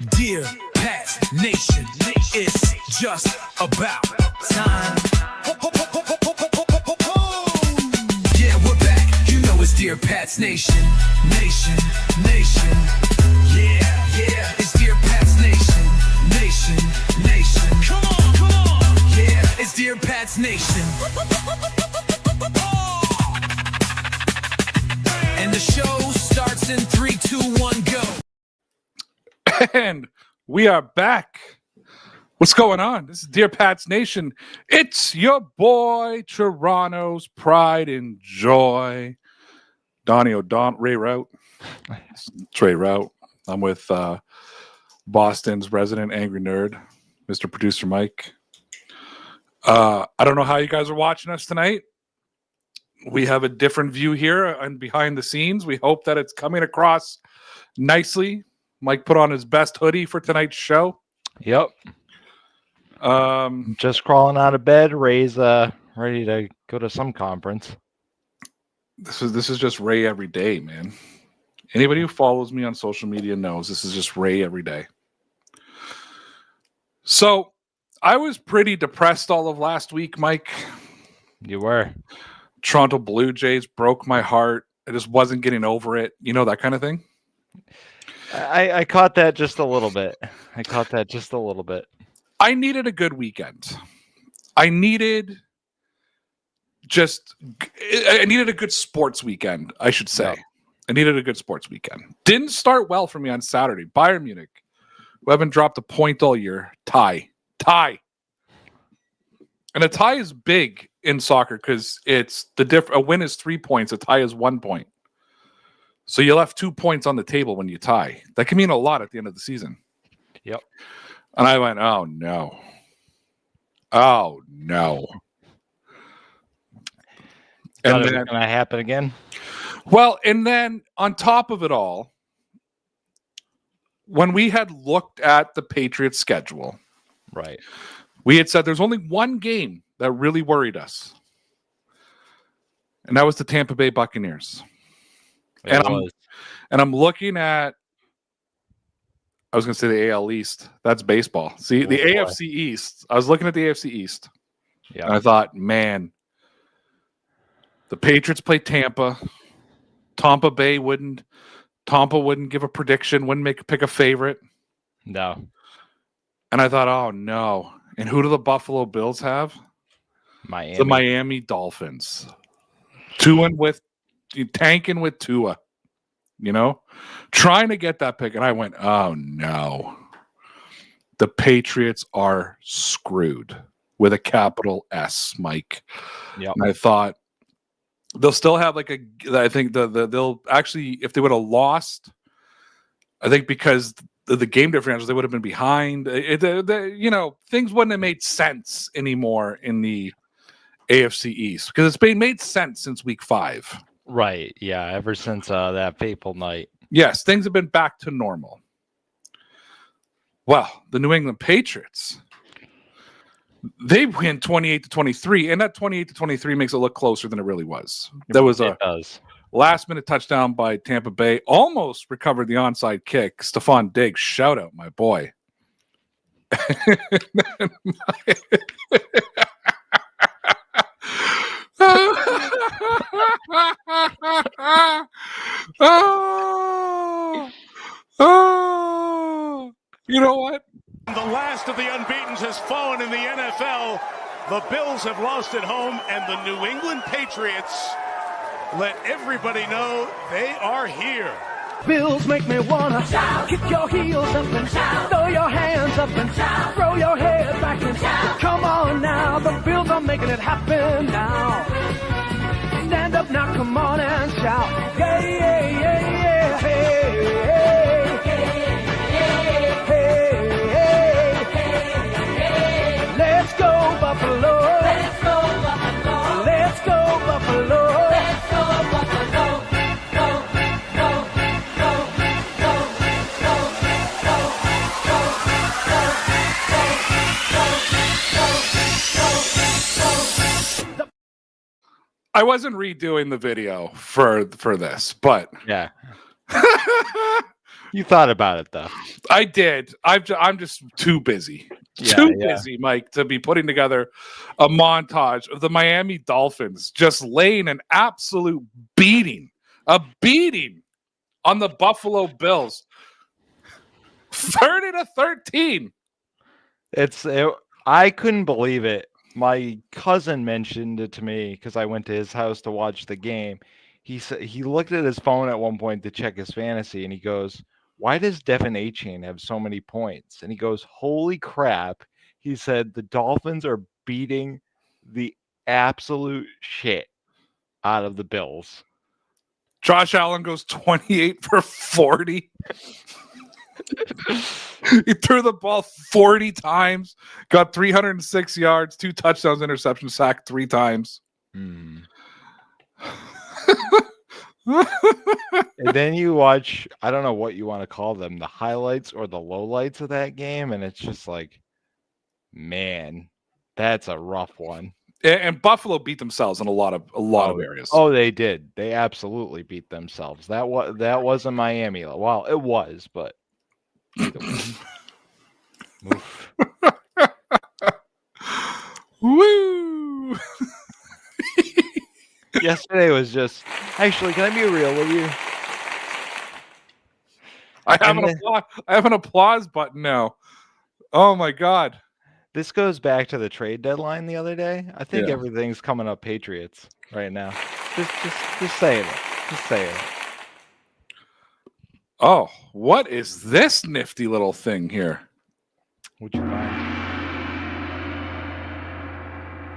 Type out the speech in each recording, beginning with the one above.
Dear Pats Nation, it's just about time. Yeah, we're back. You know it's Dear Pats Nation. Nation. Yeah. It's Dear Pats Nation. Nation. Come on. Yeah, it's Dear Pats Nation. And the show starts in 3, 2, 1, go. And we are back. What's going on? This is Dear Pats Nation. It's your boy, Toronto's pride and joy, Donnie Ray Rout. Trey Rout. I'm with Boston's resident angry nerd, Mr. Producer Mike. I don't know how you guys are watching us tonight. We have a different view here and behind the scenes. We hope that it's coming across nicely. Mike put on his best hoodie for tonight's show. Yep. Just crawling out of bed. Ray's ready to go to some conference. This is just Ray every day, man. Anybody who follows me on social media knows this is just Ray every day. So I was pretty depressed all of last week, Mike. You were. Toronto Blue Jays broke my heart. I just wasn't getting over it. You know, that kind of thing. I caught that just a little bit. I needed a good weekend. I needed a good sports weekend, I should say. Yeah. I needed a good sports weekend. Didn't start well for me on Saturday. Bayern Munich, who haven't dropped a point all year, tie. And a tie is big in soccer because it's a win is 3 points, a tie is 1 point. So you left 2 points on the table when you tie. That can mean a lot at the end of the season. Yep. And I went, oh no. And then it's going to happen again? Well, and then on top of it all, when we had looked at the Patriots schedule, right, we had said there's only one game that really worried us. And that was the Tampa Bay Buccaneers. And I'm looking at, I was going to say the AL East. That's baseball. See, the AFC East. I was looking at the AFC East. Yeah. And I thought, man, the Patriots play Tampa. Tampa wouldn't give a prediction, wouldn't pick a favorite. No. And I thought, oh no. And who do the Buffalo Bills have? Miami. The Miami Dolphins. Tanking with Tua, trying to get that pick. And I went, oh no, the Patriots are screwed with a capital S, Mike. Yep. And I thought they'll still have I think they'll actually, if they would have lost, I think because the game differentials, they would have been behind. Things wouldn't have made sense anymore in the AFC East because it's been made sense since week 5. Right, yeah, ever since that fateful night. Yes, things have been back to normal. Well, the New England Patriots, they win 28-23, and that 28-23 makes it look closer than it really was. There was a last-minute touchdown by Tampa Bay, almost recovered the onside kick. Stephon Diggs, shout out, my boy. You know what? The last of the unbeatens has fallen in the NFL. The Bills have lost at home, and the New England Patriots let everybody know they are here. Bills make me wanna shout, kick your heels up and shout, throw your hands up and shout, throw your head back and shout. Come on now, the Bills are making it happen now. Stand up now, come on and shout. Yeah, yeah, yeah, yeah. Hey, hey, hey, hey. Let's go Buffalo. Let's go Buffalo. Let's go Buffalo. Let's go Buffalo. I wasn't redoing the video for this, but yeah. You thought about it though. I did. I'm just too busy. Busy, Mike, to be putting together a montage of the Miami Dolphins just laying an absolute beating on the Buffalo Bills. 30-13. I couldn't believe it. My cousin mentioned it to me because I went to his house to watch the game. He said he looked at his phone at one point to check his fantasy, and he goes, "Why does Devin Achane have so many points?" And he goes, "Holy crap!" He said the Dolphins are beating the absolute shit out of the Bills. Josh Allen goes 28 for 40. He threw the ball 40 times, got 306 yards, 2 touchdowns, interception, sacked 3 times. And then you watch, I don't know what you want to call them, the highlights or the lowlights of that game, and it's just like, man, that's a rough one. And Buffalo beat themselves in a lot of areas. Oh, they did. They absolutely beat themselves. That wasn't Miami. Well, it was, but Woo! Yesterday was just. Actually, can I be real with you? I have an applause button now. Oh my god! This goes back to the trade deadline the other day. I think everything's coming up Patriots right now. Just saying it. Just saying it. Oh, what is this nifty little thing here? What'd you find?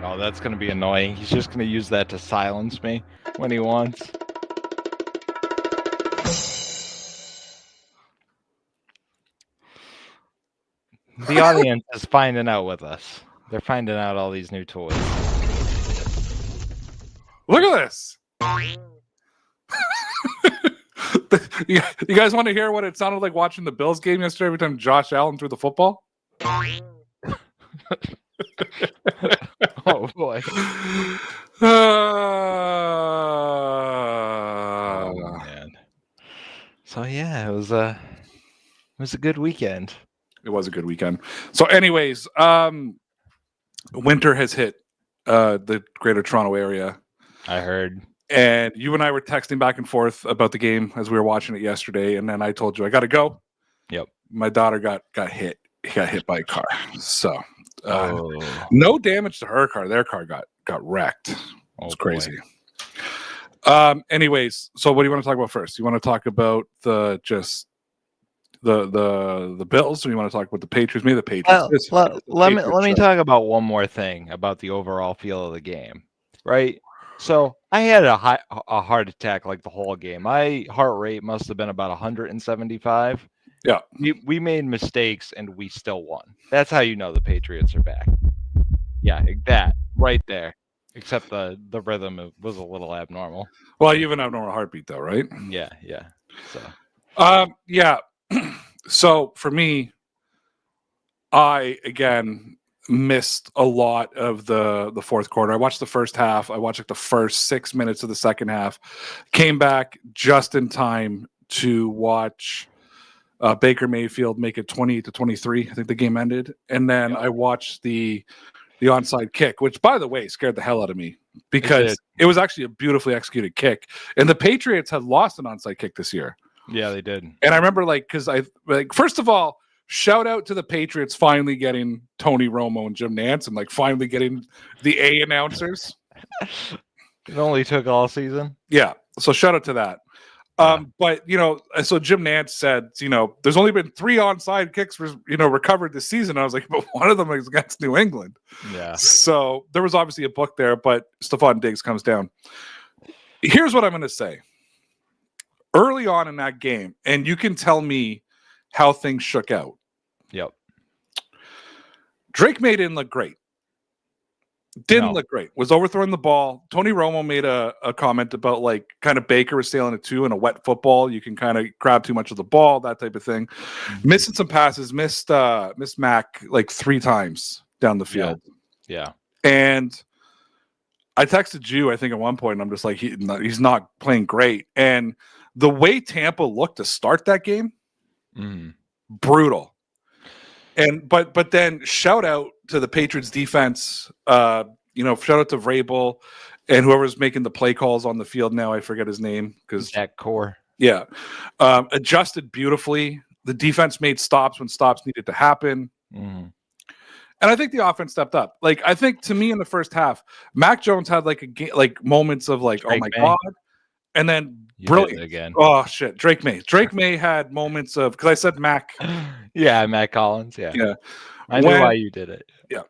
Oh, that's going to be annoying. He's just going to use that to silence me when he wants. The audience is finding out with us. They're finding out all these new toys. Look at this. You guys want to hear what it sounded like watching the Bills game yesterday every time Josh Allen threw the football? Oh boy. Oh man. So yeah, it was a good weekend. It was a good weekend. So anyways, winter has hit the Greater Toronto area. I heard. And you and I were texting back and forth about the game as we were watching it yesterday, and then I told you I got to go. Yep. My daughter got hit. He got hit by a car. So no damage to her car. Their car got wrecked. It was crazy. Anyways, so what do you want to talk about first? You want to talk about the Bills, or you want to talk about the Patriots? Maybe the Patriots. Let me talk about one more thing about the overall feel of the game, right? So I had a heart attack like the whole game. My heart rate must have been about 175. Yeah. We made mistakes and we still won. That's how you know the Patriots are back. Yeah, that right there. Except the rhythm was a little abnormal. Well, you have an abnormal heartbeat though, right? Yeah. So yeah. So for me, I again missed a lot of the fourth quarter. I watched the first half. I watched like the first 6 minutes of the second half. Came back just in time to watch Baker Mayfield make it 28-23. I think the game ended. And then I watched the onside kick, which by the way scared the hell out of me because it was actually a beautifully executed kick. And the Patriots had lost an onside kick this year. Yeah, they did. And I remember first of all, shout out to the Patriots finally getting Tony Romo and Jim Nantz and finally getting the A announcers. It only took all season. Yeah. So shout out to that. But so Jim Nantz said, there's only been 3 onside kicks, recovered this season. I was like, but one of them is against New England. Yeah. So there was obviously a book there, but Stephon Diggs comes down. Here's what I'm going to say. Early on in that game, and you can tell me how things shook out. Yep. Drake May didn't look great. Look great. Was overthrowing the ball. Tony Romo made a comment about kind of Baker was sailing it too in a wet football. You can kind of grab too much of the ball, that type of thing. Missing some passes, missed Mac 3 times down the field. Yeah. And I texted you, I think at one point, and I'm just like, he's not playing great. And the way Tampa looked to start that game, Brutal. But then shout out to the Patriots defense. Shout out to Vrabel and whoever's making the play calls on the field now. I forget his name because that core. Yeah. Adjusted beautifully. The defense made stops when stops needed to happen. Mm. And I think the offense stepped up. Like, I think to me in the first half, Mac Jones had moments of like, Drake oh my May. God. And then brilliant again. Oh shit. Drake May had moments of, because I said Mac. Yeah, Matt Collins. Yeah. I knew why you did it. Yeah.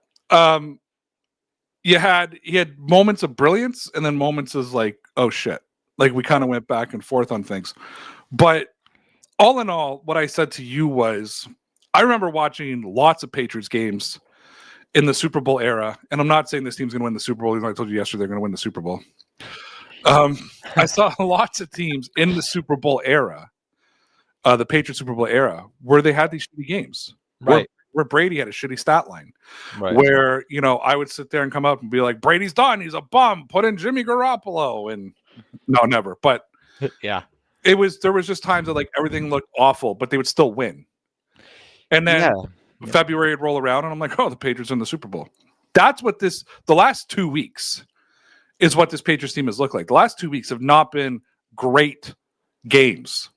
He had moments of brilliance and then moments of like, oh shit. Like we kind of went back and forth on things. But all in all, what I said to you was, I remember watching lots of Patriots games in the Super Bowl era. And I'm not saying this team's going to win the Super Bowl. Even though I told you yesterday they're going to win the Super Bowl. I saw lots of teams in the Super Bowl era, the Patriots Super Bowl era, where they had these shitty games. Right. Where Brady had a shitty stat line. Right. Where, I would sit there and come up and be like, Brady's done. He's a bum. Put in Jimmy Garoppolo. And no, never. But yeah, there was just times that like everything looked awful, but they would still win. And then February would roll around and I'm like, oh, the Patriots in the Super Bowl. That's what the last 2 weeks is what this Patriots team has looked like. The last 2 weeks have not been great games.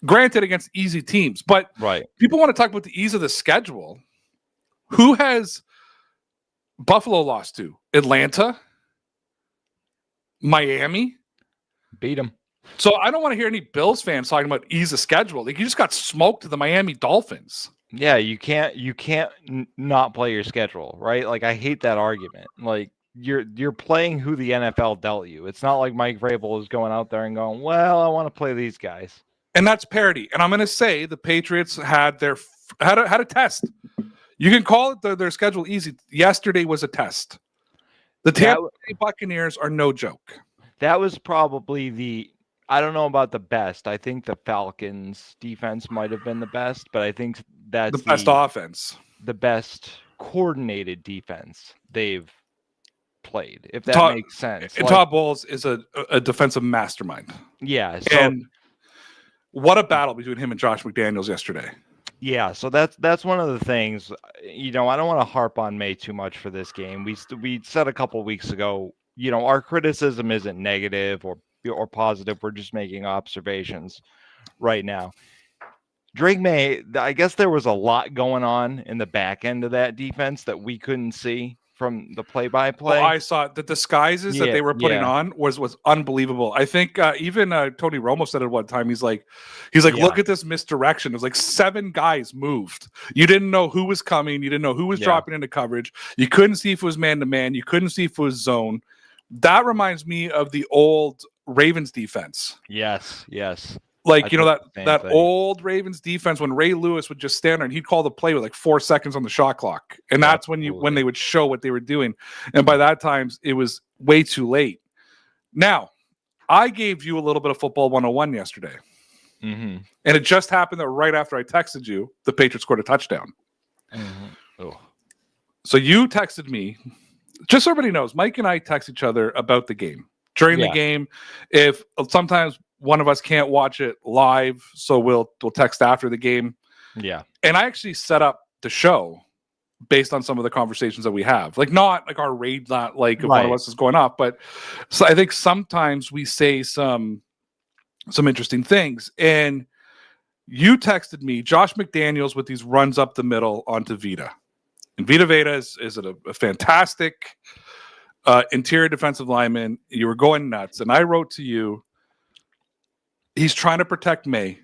Granted, against easy teams, but people want to talk about the ease of the schedule. Who has Buffalo lost to? Atlanta? Miami? Beat them. So I don't want to hear any Bills fans talking about ease of schedule. Like, you just got smoked to the Miami Dolphins. Yeah, you can't not play your schedule, right? Like, I hate that argument. Like, you're playing who the NFL dealt you. It's not like Mike Vrabel is going out there and going, well, I want to play these guys. And that's parity. And I'm going to say the Patriots had a test. You can call it their schedule easy. Yesterday was a test. The Tampa Bay Buccaneers are no joke. That was probably I don't know about the best. I think the Falcons defense might have been the best, but I think that's the best offense. The best coordinated defense they've played, if that makes sense. And Todd Bowles is a defensive mastermind. Yeah. And what a battle between him and Josh McDaniels yesterday. Yeah, so that's one of the things. I don't want to harp on May too much for this game. We said a couple weeks ago, our criticism isn't negative or positive. We're just making observations right now. Drake May, I guess there was a lot going on in the back end of that defense that we couldn't see from the play-by-play. I saw the disguises that they were putting on was unbelievable. I think even Tony Romo said at one time, he's like, look at this misdirection. It was like 7 guys moved. You didn't know who was coming. You didn't know who was dropping into coverage. You couldn't see if it was man-to-man. You couldn't see if it was zone. That reminds me of the old Ravens defense. Yes. Like, that old Ravens defense when Ray Lewis would just stand there and he'd call the play with like 4 seconds on the shot clock. And that's when they would show what they were doing. And by that time, it was way too late. Now, I gave you a little bit of football 101 yesterday. Mm-hmm. And it just happened that right after I texted you, the Patriots scored a touchdown. Mm-hmm. Oh. So you texted me. Just so everybody knows, Mike and I text each other about the game. During the game, if sometimes one of us can't watch it live, so we'll text after the game. Yeah. And I actually set up the show based on some of the conversations that we have. Like, not like our raid, not like if one of us is going off, but so I think sometimes we say some interesting things. And you texted me Josh McDaniels with these runs up the middle onto Vita. And Vita Veda is a fantastic interior defensive lineman. You were going nuts. And I wrote to you, he's trying to protect May.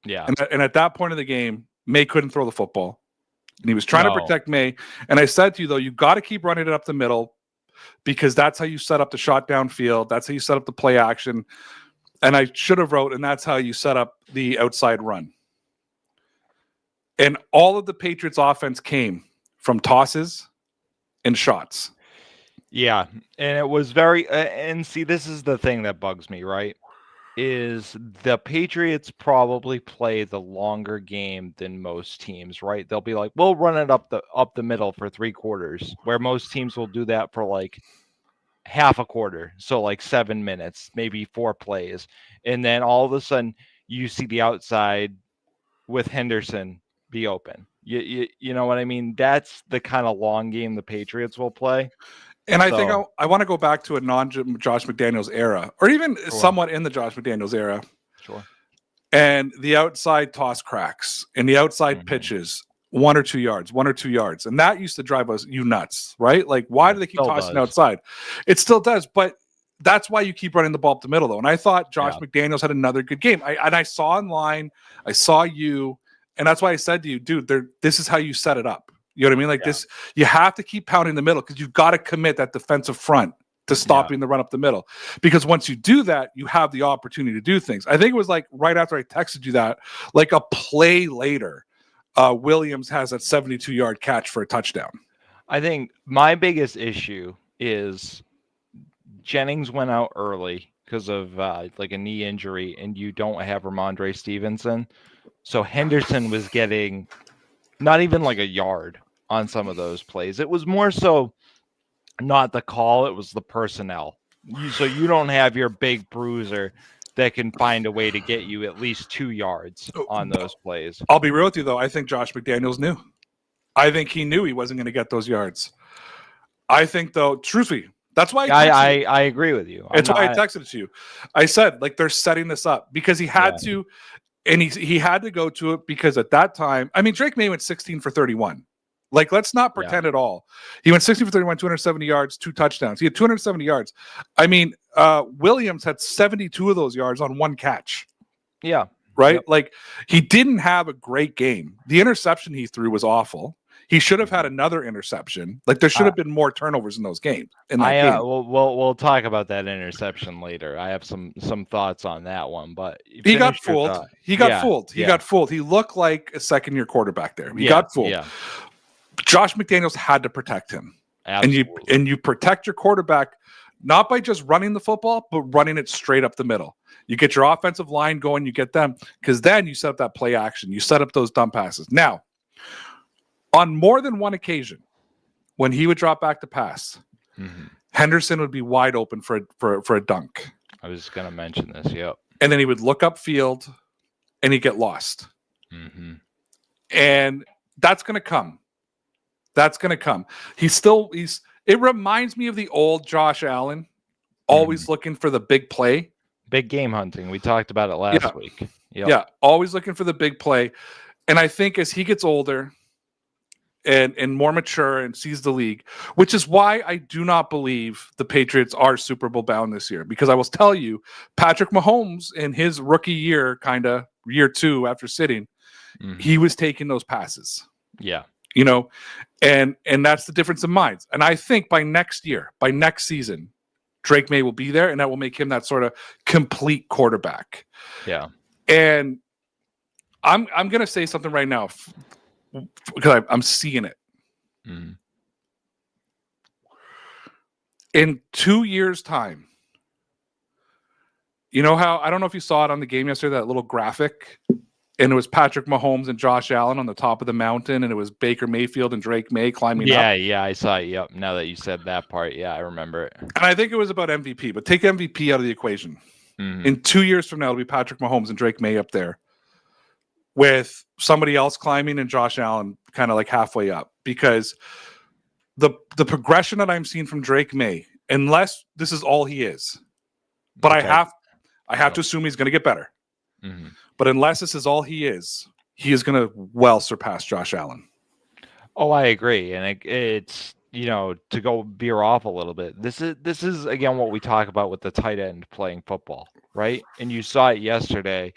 Yeah. And at that point of the game, May couldn't throw the football. And he was trying to protect May. And I said to you, though, you got to keep running it up the middle because that's how you set up the shot downfield. That's how you set up the play action. And I should have wrote, and that's how you set up the outside run. And all of the Patriots offense came from tosses and shots. Yeah. And it was very, and see, this is the thing that bugs me, right? Is the Patriots probably play the longer game than most teams, right? They'll be like, we'll run it up the middle for 3 quarters, where most teams will do that for like half a quarter. So like 7 minutes, maybe 4 plays. And then all of a sudden you see the outside with Henderson be open. You know what I mean? That's the kind of long game the Patriots will play. And I think I want to go back to a non-Josh McDaniels era, or even somewhat in the Josh McDaniels era. Sure. And the outside toss cracks and the outside pitches 1 or 2 yards, 1 or 2 yards. And that used to drive you nuts, right? Like, why do they keep tossing outside? It still does, but that's why you keep running the ball up the middle, though. And I thought Josh McDaniels had another good game. I saw online, I saw you, and that's why I said to you, dude, this is how you set it up. You know what I mean? Like this, you have to keep pounding the middle because you've got to commit that defensive front to stopping the run up the middle. Because once you do that, you have the opportunity to do things. I think it was like right after I texted you that, like a play later, Williams has that 72-yard catch for a touchdown. I think my biggest issue is Jennings went out early because of like a knee injury, and you don't have Ramondre Stevenson. So Henderson was getting not even like a yard on some of those plays. It was more so not the call, it was the personnel. So you don't have your big bruiser that can find a way to get you at least 2 yards on those plays. I'll be real with you, though. I think Josh McDaniels knew. I think he knew he wasn't going to get those yards. I think, though, truthfully, that's why I agree with you. That's why I texted it to you. I said, like, they're setting this up because he had to, and he had to go to it because at that time, I mean, Drake May went 16 for 31. Like, let's not pretend at all. He went 16 for 31, 270 yards, 2 touchdowns. He had 270 yards. I mean, Williams had 72 of those yards on 1 catch. Yeah. Right? Yep. Like, he didn't have a great game. The interception he threw was awful. He should have had another interception. Like, there should have been more turnovers in those games. Game. We'll talk about that interception later. I have some thoughts on that one, but he got fooled. He got fooled. He got fooled. He looked like a second-year quarterback there. He got fooled. Yeah. Josh McDaniels had to protect him. Absolutely. And you protect your quarterback not by just running the football, but running it straight up the middle. You get your offensive line going, you get them, because then you set up that play action. You set up those dump passes. Now, on more than one occasion, when he would drop back to pass, Henderson would be wide open for a dunk. I was going to mention this, yep. And then he would look upfield, and he'd get lost. And that's going to come. That's going to come. It reminds me of the old Josh Allen, always looking for the big play. Big game hunting. We talked about it last week. Yep. Yeah, always looking for the big play. And I think as he gets older and more mature and sees the league, which is why I do not believe the Patriots are Super Bowl bound this year. Because I will tell you, Patrick Mahomes in his rookie year, kind of year 2 after sitting, he was taking those passes. Yeah. You know, and that's the difference in minds. And I think by next season, Drake May will be there, and that will make him that sort of complete quarterback. Yeah. And I'm going to say something right now because I'm seeing it. In 2 years' time, you know how, I don't know if you saw it on the game yesterday, that little graphic, and it was Patrick Mahomes and Josh Allen on the top of the mountain, and it was Baker Mayfield and Drake May climbing up. Yeah, I saw it. Yep. Now that you said that part, I remember it. And I think it was about MVP, but take MVP out of the equation. In 2 years from now, it'll be Patrick Mahomes and Drake May up there with somebody else climbing and Josh Allen kind of like halfway up. Because the progression that I'm seeing from Drake May, unless this is all he is, but I have to assume he's going to get better. But unless this is all he is going to well surpass Josh Allen. Oh, I agree. And it's, to go veer off a little bit, this is again what we talk about with the tight end playing football, right? And you saw it yesterday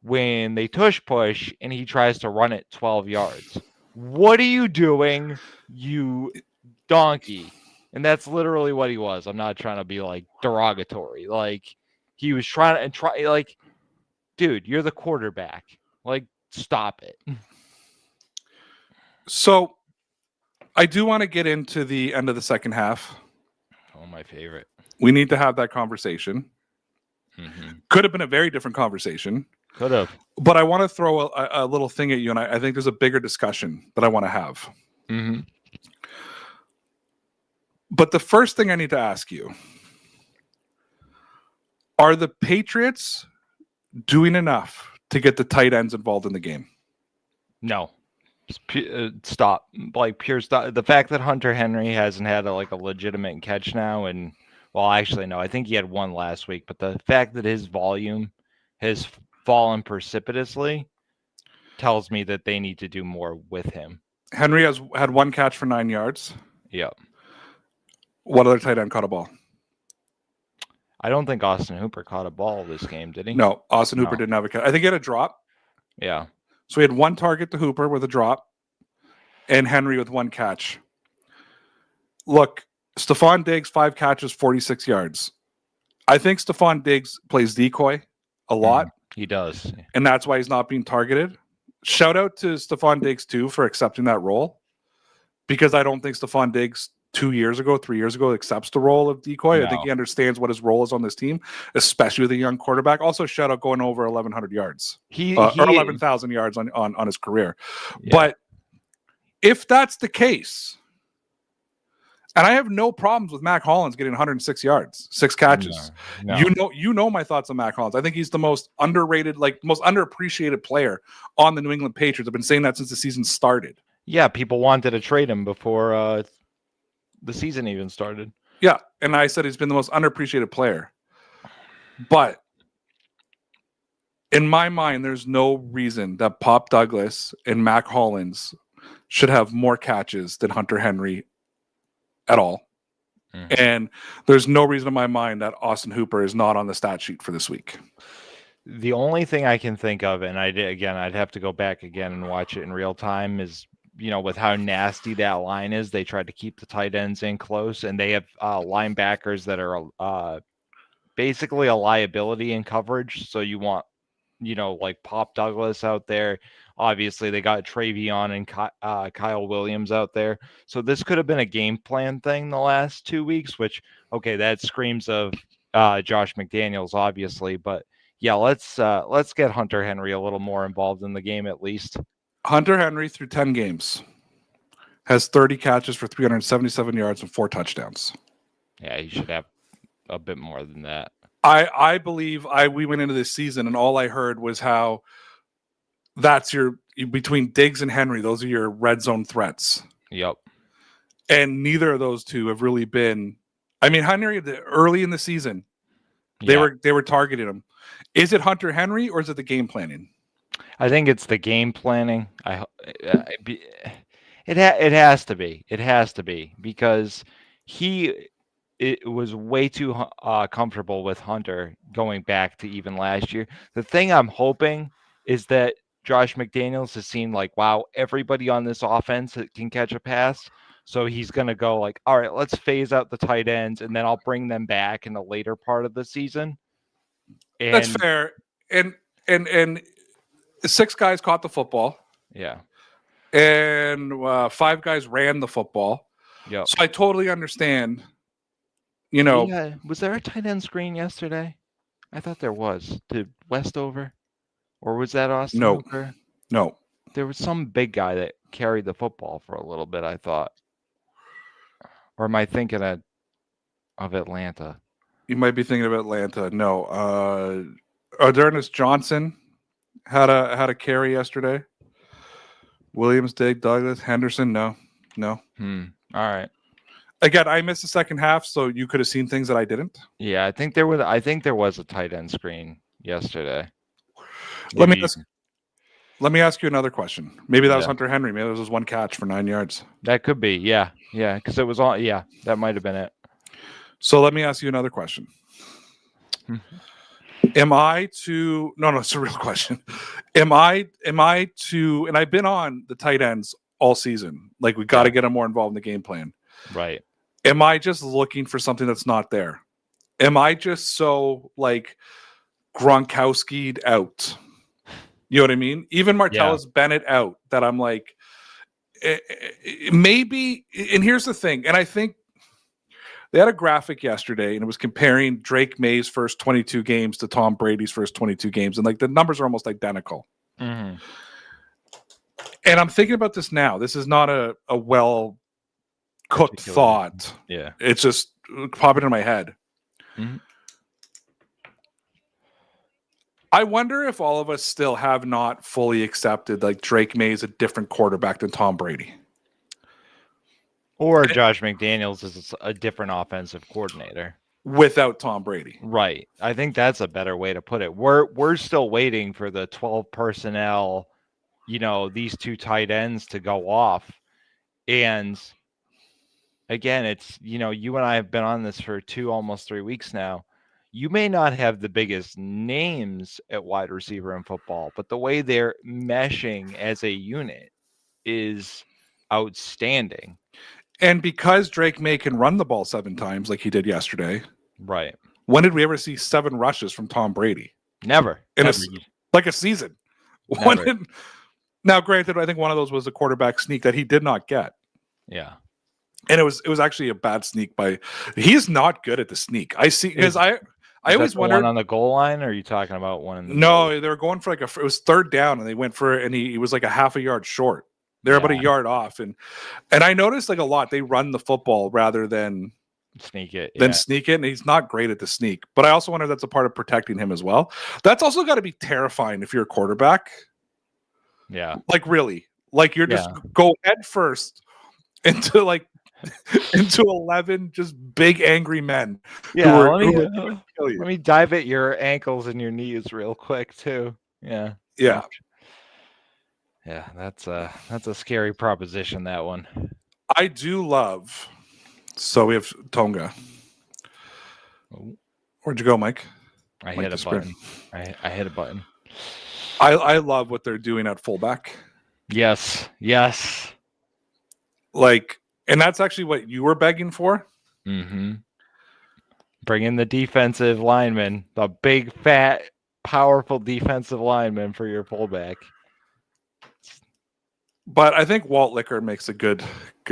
when they push and he tries to run it 12 yards. What are you doing, you donkey? And that's literally what he was. I'm not trying to be like derogatory. Like, he was trying to like, dude, you're the quarterback. Like, stop it. So I do want to get into the end of the second half. Oh, my favorite. We need to have that conversation. Could have been a very different conversation. Could have. But I want to throw a little thing at you, and I think there's a bigger discussion that I want to have. But the first thing I need to ask you, are the Patriots doing enough to get the tight ends involved in the game? No. Stop. Like pure stop. The fact that Hunter Henry hasn't had a legitimate catch now, and well, actually no, I think he had one last week. But the fact that his volume has fallen precipitously tells me that they need to do more with him. Henry has had one catch for 9 yards. Yeah. What other tight end caught a ball? I don't think Austin Hooper caught a ball this game, did he? No, Austin Hooper No. didn't have a catch. I think he had a drop. Yeah. So he had one target to Hooper with a drop and Henry with one catch. Look, Stephon Diggs, 5 catches, 46 yards. I think Stephon Diggs plays decoy a lot. He does. And that's why he's not being targeted. Shout out to Stephon Diggs, too, for accepting that role. Because I don't think Stephon Diggs 3 years ago, accepts the role of decoy. No. I think he understands what his role is on this team, especially with a young quarterback. Also, shout out going over 1,100 yards. Or 11,000 yards on his career. Yeah. But if that's the case, and I have no problems with Mac Hollins getting 106 yards, 6 catches. No. You know my thoughts on Mac Hollins. I think he's the most underrated, most underappreciated player on the New England Patriots. I've been saying that since the season started. Yeah, people wanted to trade him before the season even started. Yeah, and I said he's been the most underappreciated player. But in my mind, there's no reason that Pop Douglas and Mac Hollins should have more catches than Hunter Henry at all. Mm-hmm. And there's no reason in my mind that Austin Hooper is not on the stat sheet for this week. The only thing I can think of, and I'd have to go back again and watch it in real time, is with how nasty that line is, they tried to keep the tight ends in close, and they have linebackers that are basically a liability in coverage. So you want, like Pop Douglas out there. Obviously, they got Travion and Kyle Williams out there. So this could have been a game plan thing the last 2 weeks, which, okay, that screams of Josh McDaniels, obviously. But, yeah, let's get Hunter Henry a little more involved in the game at least. Hunter Henry, through 10 games, has 30 catches for 377 yards and 4 touchdowns. Yeah, he should have a bit more than that. I believe we went into this season and all I heard was how that's between Diggs and Henry, those are your red zone threats. Yep. And neither of those two have really been. I mean, Henry, early in the season, they were targeting him. Is it Hunter Henry or is it the game planning? I think it's the game planning. It has to be. It has to be because it was way too comfortable with Hunter going back to even last year. The thing I'm hoping is that Josh McDaniels has seen wow, everybody on this offense can catch a pass. So he's going to go all right, let's phase out the tight ends and then I'll bring them back in the later part of the season. And that's fair. And 6 guys caught the football. Yeah. And 5 guys ran the football. Yeah. So I totally understand. Was there a tight end screen yesterday? I thought there was. Did Westover? Or was that Austin Hooper? No. There was some big guy that carried the football for a little bit, I thought. Or am I thinking of Atlanta? You might be thinking of Atlanta. No. Ardernus Johnson had a carry yesterday. Williams, Diggs, Douglas, Henderson. No. All right. Again, I missed the second half, so you could have seen things that I didn't. Yeah, I think there was a tight end screen yesterday. Let me ask you another question. Maybe that was Hunter Henry. Maybe it was 1 catch for 9 yards. That could be. Yeah, because it was all. Yeah, that might have been it. So let me ask you another question. Am I to? No, it's a real question. Am I to? And I've been on the tight ends all season. We got to get them more involved in the game plan. Right. Am I just looking for something that's not there? Am I just so Gronkowski'd out? You know what I mean? Even Martellus Bennett out that I'm maybe. And here's the thing. And I think they had a graphic yesterday and it was comparing Drake May's first 22 games to Tom Brady's first 22 games. And the numbers are almost identical. Mm-hmm. And I'm thinking about this now. This is not a well-cooked thought. Yeah. It's just popping in my head. Mm-hmm. I wonder if all of us still have not fully accepted like Drake May is a different quarterback than Tom Brady. Or Josh McDaniels is a different offensive coordinator. Without Tom Brady. Right. I think that's a better way to put it. We're still waiting for the 12 personnel, these two tight ends to go off. And again, it's, you and I have been on this for almost 3 weeks now. You may not have the biggest names at wide receiver in football, but the way they're meshing as a unit is outstanding. And because Drake May can run the ball 7 times like he did yesterday. Right. When did we ever see 7 rushes from Tom Brady? Never. In a season. Now, granted, I think one of those was a quarterback sneak that he did not get. Yeah. And it was actually a bad sneak he's not good at the sneak. I see, because I always wondered one on the goal line, or are you talking about one in the No, they were going for it was 3rd down, and they went for it, and he was like a half a yard short. They're about a yard off, and I noticed like a lot they run the football rather than sneak it. Sneak it, and he's not great at the sneak. But I also wonder if that's a part of protecting him as well. That's also got to be terrifying if you're a quarterback. Yeah, like really, like you're just go head first into 11 just big angry men. Yeah, let me dive at your ankles and your knees real quick too. Yeah. Yeah, that's a scary proposition, that one. I do love. So we have Tonga. Where'd you go, Mike? I hit a button. I hit a button. I love what they're doing at fullback. Yes. Like, and that's actually what you were begging for. Mm-hmm. Bring in the defensive lineman, the big, fat, powerful defensive lineman for your fullback. But I think Walt Lickard makes a good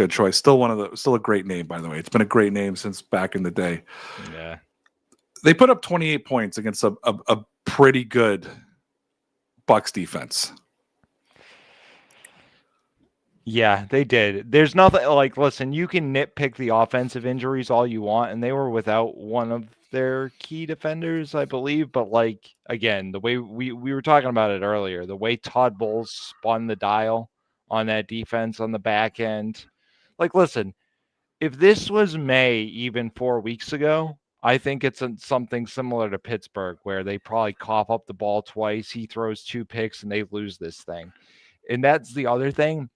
choice. Still a great name, by the way. It's been a great name since back in the day. Yeah. They put up 28 points against a pretty good Bucs defense. Yeah, they did. There's nothing like, listen, you can nitpick the offensive injuries all you want, and they were without one of their key defenders, I believe. But like, again, the way we were talking about it earlier, the way Todd Bowles spun the dial on that defense on the back end. Like, listen, if this was May even 4 weeks ago, I think it's something similar to Pittsburgh, where they probably cough up the ball twice. He throws 2 picks and they lose this thing. And that's the other thing.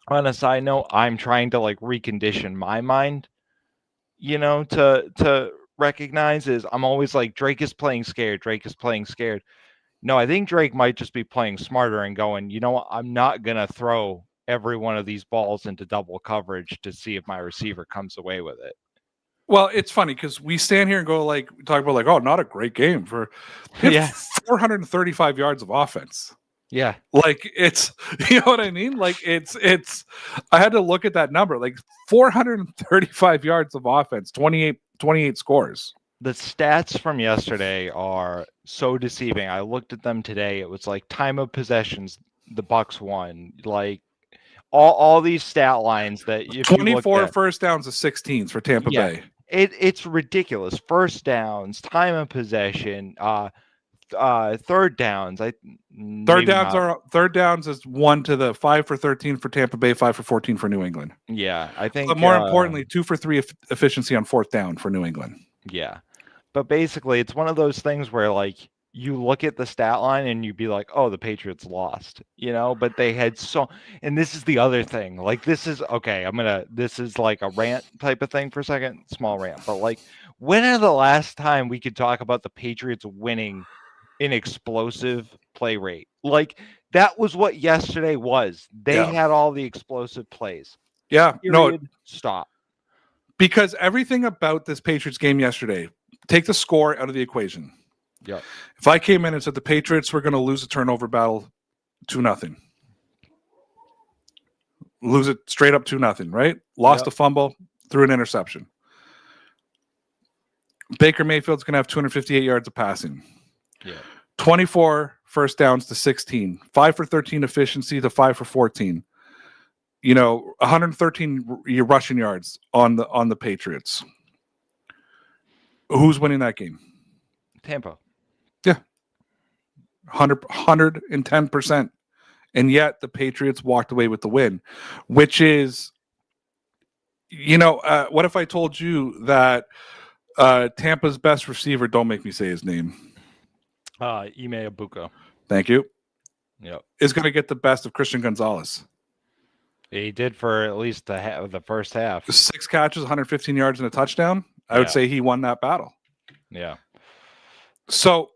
On a side note, I'm trying to like recondition my mind, to recognize is I'm always like, Drake is playing scared. No, I think Drake might just be playing smarter and going, you know what? I'm not going to throw every one of these balls into double coverage to see if my receiver comes away with it. Well, it's funny because we stand here and go talk about oh, not a great game for 435 yards of offense. Yeah. Like it's, you know what I mean? Like it's, I had to look at that number, like 435 yards of offense, 28 scores. The stats from yesterday are so deceiving. I looked at them today. It was like time of possessions, the Bucs won. Like all these stat lines that 24 first downs to 16s for Tampa Bay. It's ridiculous. First downs, time of possession, third downs. Third downs is 1 to the 5 for 13 for Tampa Bay, 5 for 14 for New England. Yeah, I think. But more importantly, 2 for 3 efficiency on 4th down for New England. Yeah, but basically, it's one of those things where like you look at the stat line and you'd be like, "Oh, the Patriots lost," But they had and this is the other thing. Like, this is okay. This is like a rant type of thing for a second, small rant. But like, when are the last time we could talk about the Patriots winning an explosive play rate? Like, that was what yesterday was. They had all the explosive plays. Yeah. Period. Stop. Because everything about this Patriots game yesterday, take the score out of the equation. Yeah. If I came in and said the Patriots were going to lose a turnover battle 2-0, lose it straight up 2-0, right? Lost a fumble, threw an interception. Baker Mayfield's going to have 258 yards of passing. Yeah. 24 first downs to 16, 5 for 13 efficiency to 5 for 14. 113 rushing yards on the Patriots. Who's winning that game? Tampa. Yeah. 110%. And yet the Patriots walked away with the win, which is, what if I told you that Tampa's best receiver, don't make me say his name. Ime Abuko. Thank you. Yep. Is going to get the best of Christian Gonzalez. He did for at least the first half. 6 catches, 115 yards, and a touchdown. I would say he won that battle. Yeah. So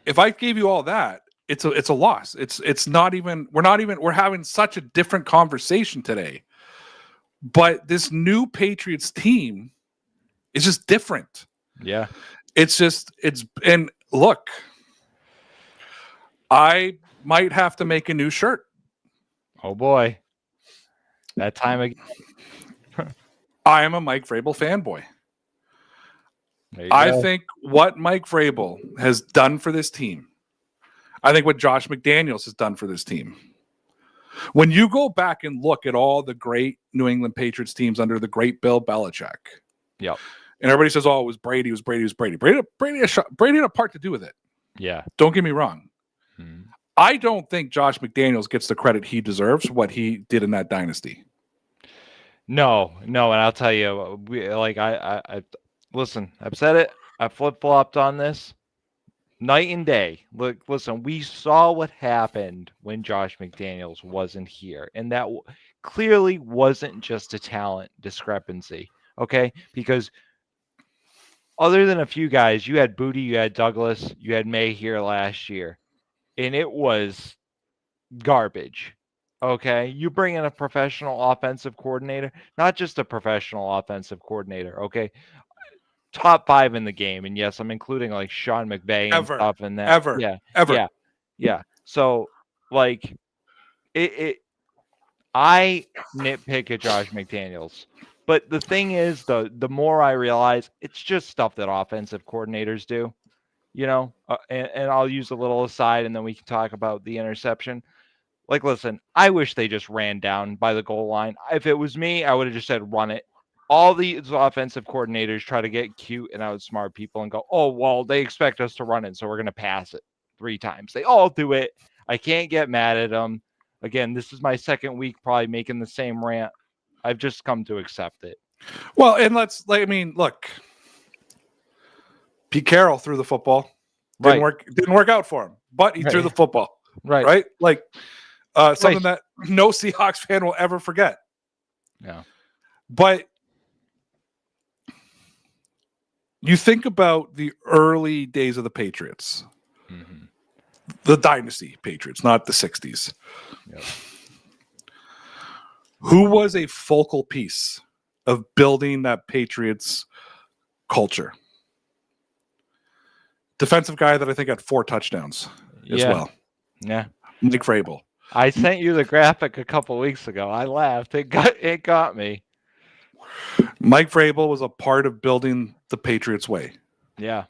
if I gave you all that, it's a loss. It's not even we're having such a different conversation today. But this new Patriots team is just different. Yeah. And look, I might have to make a new shirt. Oh boy. That time again. I am a Mike Vrabel fanboy. I think what Mike Vrabel has done for this team, I think what Josh McDaniels has done for this team. When you go back and look at all the great New England Patriots teams under the great Bill Belichick, yep. And everybody says, "Oh, it was Brady, it was Brady, it was Brady." Brady had a part to do with it. Yeah. Don't get me wrong. Hmm. I don't think Josh McDaniels gets the credit he deserves for what he did in that dynasty. No, and I'll tell you, I listen. I've said it. I flip-flopped on this. Night and day. Look, listen, we saw what happened when Josh McDaniels wasn't here. And that clearly wasn't just a talent discrepancy, okay? Because other than a few guys, you had Booty, you had Douglas, you had May here last year. And it was garbage, okay? You bring in a professional offensive coordinator, not just a professional offensive coordinator, okay? Top 5 in the game, and yes, I'm including like Sean McVay and stuff in that. Ever. Yeah. So like, I nitpick at Josh McDaniels, but the thing is, the more I realize, it's just stuff that offensive coordinators do, and I'll use a little aside, and then we can talk about the interception. Like, listen, I wish they just ran down by the goal line. If it was me, I would have just said run it. All these offensive coordinators try to get cute and outsmart people and go, oh, well, they expect us to run it, so we're going to pass it 3 times. They all do it. I can't get mad at them. Again, this is my second week probably making the same rant. I've just come to accept it. Well, and look, Pete Carroll threw the football. Didn't work out for him, but he threw the football. Right? Like something that no Seahawks fan will ever forget. Yeah. But you think about the early days of the Patriots, the dynasty Patriots, not the 60s. Yep. Who was a focal piece of building that Patriots culture? Defensive guy that I think had 4 touchdowns as well. Yeah. Mike Vrabel. I sent you the graphic a couple weeks ago. I laughed. It got me. Mike Vrabel was a part of building the Patriots way. Yeah.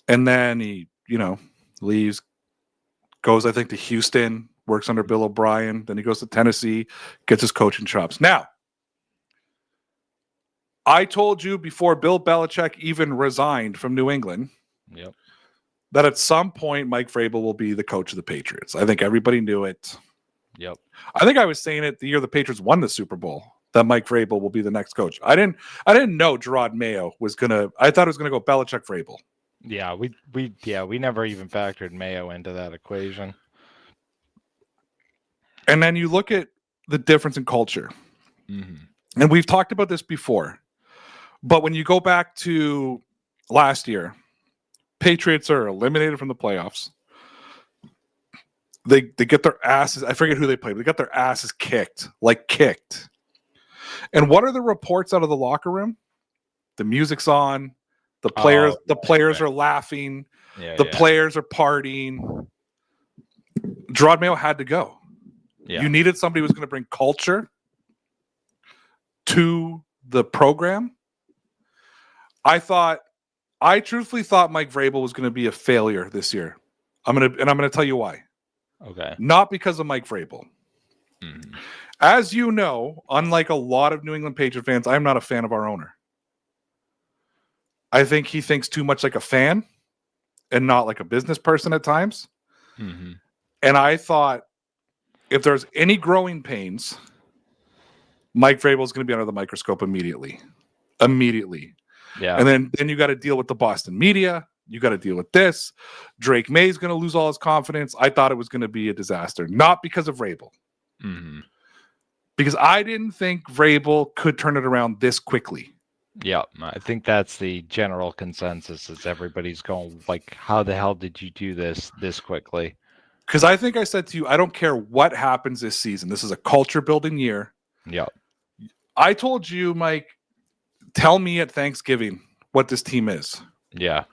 And then he, leaves, goes, I think, to Houston, works under Bill O'Brien. Then he goes to Tennessee, gets his coaching chops. Now, I told you before Bill Belichick even resigned from New England that at some point Mike Vrabel will be the coach of the Patriots. I think everybody knew it. Yep. I think I was saying it the year the Patriots won the Super Bowl, that Mike Vrabel will be the next coach. I didn't know Gerard Mayo was gonna. I thought it was gonna go Belichick Vrabel. Yeah, we never even factored Mayo into that equation. And then you look at the difference in culture, and we've talked about this before. But when you go back to last year, Patriots are eliminated from the playoffs. They get their asses. I forget who they played. But they got their asses kicked. And what are the reports out of the locker room? The music's on. The players are laughing. The players are partying. Gerard Mayo had to go. Yeah. You needed somebody who was going to bring culture to the program. I truthfully thought Mike Vrabel was going to be a failure this year. I'm going to tell you why. Okay. Not because of Mike Vrabel. As you know, unlike a lot of New England Patriot fans, I'm not a fan of our owner. I think he thinks too much like a fan and not like a business person at times. Mm-hmm. And I thought if there's any growing pains, Mike Vrabel is going to be under the microscope immediately. Yeah. And then you got to deal with the Boston media. You got to deal with this. Drake May is going to lose all his confidence. I thought it was going to be a disaster, not because of Vrabel. Mm-hmm. Because I didn't think Vrabel could turn it around this quickly. Yeah, I think that's the general consensus. Is everybody's going like, "How the hell did you do this quickly?" Because I think I said to you, I don't care what happens this season. This is a culture building year. Yeah. I told you, Mike, tell me at Thanksgiving what this team is. Yeah.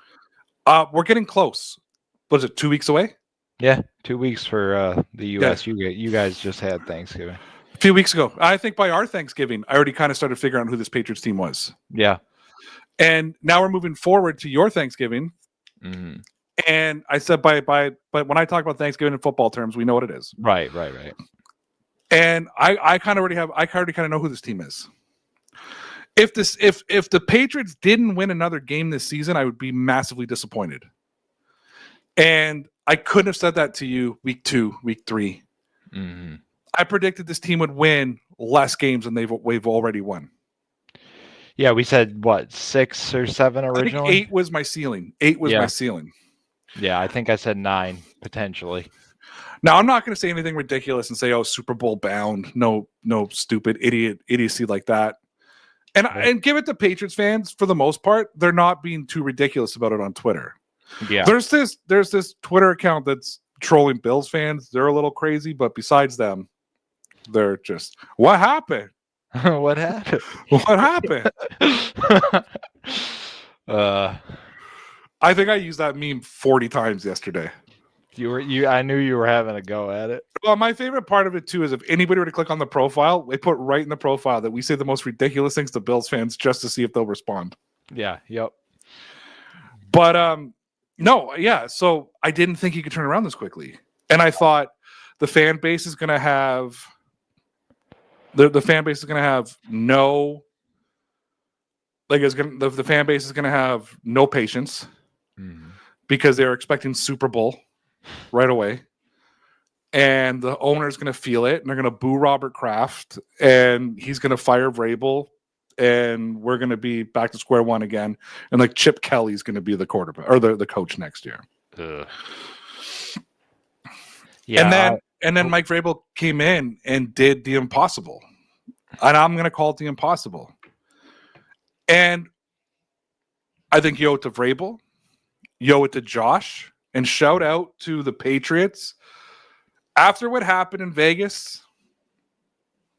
We're getting close. Was it 2 weeks away? Yeah. 2 weeks for the U.S. You guys just had Thanksgiving. A few weeks ago. I think by our Thanksgiving, I already kind of started figuring out who this Patriots team was. Yeah. And now we're moving forward to your Thanksgiving. Mm-hmm. And I said but when I talk about Thanksgiving in football terms, we know what it is. Right. And I kind of already kind of know who this team is. If the Patriots didn't win another game this season, I would be massively disappointed. And I couldn't have said that to you week 2, week 3. Mm-hmm. I predicted this team would win less games than we've already won. Yeah, we said what, 6 or 7 originally? I think 8 was my ceiling. 8 was my ceiling. Yeah, I think I said 9 potentially. Now I'm not going to say anything ridiculous and say, "Oh, Super Bowl bound." No stupid idiocy like that. And give it to Patriots fans for the most part. They're not being too ridiculous about it on Twitter. Yeah, there's this Twitter account that's trolling Bills fans. They're a little crazy, but besides them, they're just, what happened? What happened? What happened? I think I used that meme 40 times yesterday. I knew you were having a go at it. Well, my favorite part of it too is if anybody were to click on the profile, they put right in the profile that we say the most ridiculous things to Bills fans just to see if they'll respond. Yeah. Yep. But no, yeah. So I didn't think he could turn around this quickly, and I thought the fan base is going to have the fan base is going to have no, like the fan base is going to have no patience because they're expecting Super Bowl right away, and the owner's going to feel it, and they're going to boo Robert Kraft, and he's going to fire Vrabel, and we're going to be back to square one again, and like Chip Kelly's going to be the quarterback or the coach next year. Yeah, and then Mike Vrabel came in and did the impossible, and I'm going to call it the impossible. And I think yo it to Vrabel, yo it to Josh, and shout out to the Patriots. After what happened in Vegas,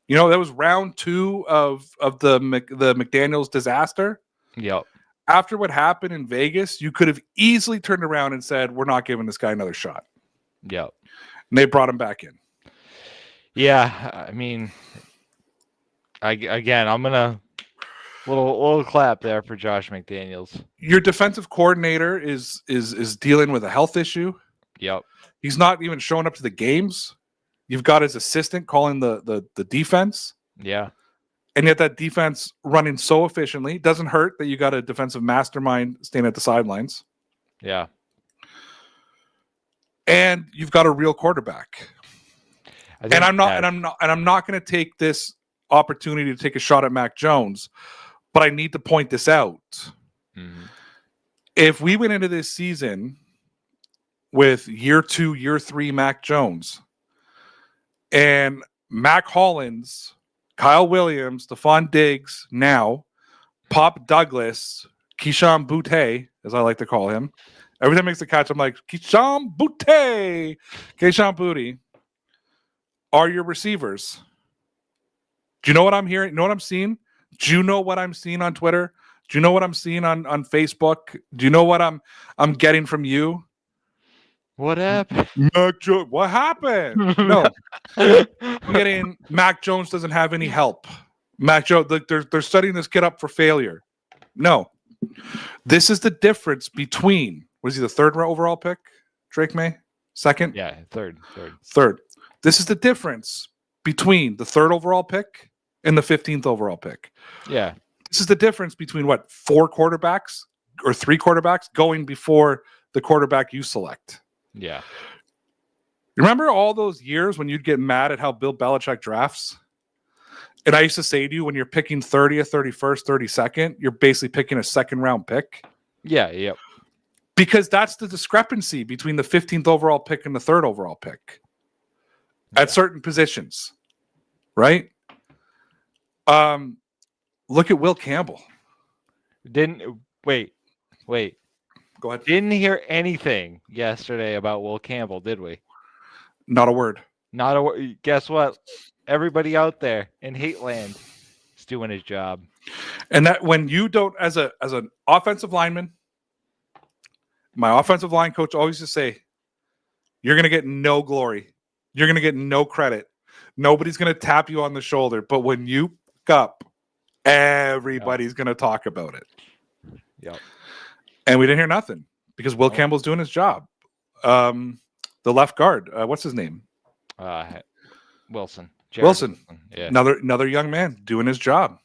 you know, that was round 2 of the McDaniels disaster. Yep. After what happened in Vegas, you could have easily turned around and said, "We're not giving this guy another shot." Yep. And they brought him back in. Yeah, I mean, I'm gonna little clap there for Josh McDaniels. Your defensive coordinator is dealing with a health issue. Yep. He's not even showing up to the games. You've got his assistant calling the defense. Yeah. And yet that defense running so efficiently. Doesn't hurt that you got a defensive mastermind staying at the sidelines. Yeah. And you've got a real quarterback. And I'm not going to take this opportunity to take a shot at Mac Jones, but I need to point this out. Mm-hmm. If we went into this season with year 2, year 3 Mac Jones and Mac Hollins, Kyle Williams, Stephon Diggs, now Pop Douglas, Keyshawn Boutte, as I like to call him. Every time he makes the catch, I'm like, Keyshawn Boutte, are your receivers. Do you know what I'm hearing? You know what I'm seeing? Do you know what I'm seeing on Twitter? Do you know what I'm seeing on Facebook? Do you know what I'm getting from you? What happened? Mac Jones. What happened? No. I'm getting Mac Jones doesn't have any help. Mac Jones, they're setting this kid up for failure. No. This is the difference between, was he the 3rd overall pick? Drake May? 2nd? Yeah, third. This is the difference between the 3rd overall pick and the 15th overall pick. Yeah. This is the difference between 4 quarterbacks or 3 quarterbacks going before the quarterback you select. Yeah. Remember all those years when you'd get mad at how Bill Belichick drafts? And I used to say to you, when you're picking 30th, 31st, 32nd, you're basically picking a second round pick. Yeah. Yep. Because that's the discrepancy between the 15th overall pick and the 3rd overall pick at certain positions, right? Look at Will Campbell. Wait. Go ahead. Didn't hear anything yesterday about Will Campbell, did we? Not a word. Not a word. Guess what? Everybody out there in hate land is doing his job. And that when you don't, as an offensive lineman, my offensive line coach always used to say, you're going to get no glory. You're going to get no credit. Nobody's going to tap you on the shoulder. But when you fuck up, everybody's going to talk about it. Yep. And we didn't hear nothing because Will Campbell's doing his job. The left guard, what's his name? Wilson. Wilson. Yeah. Another young man doing his job.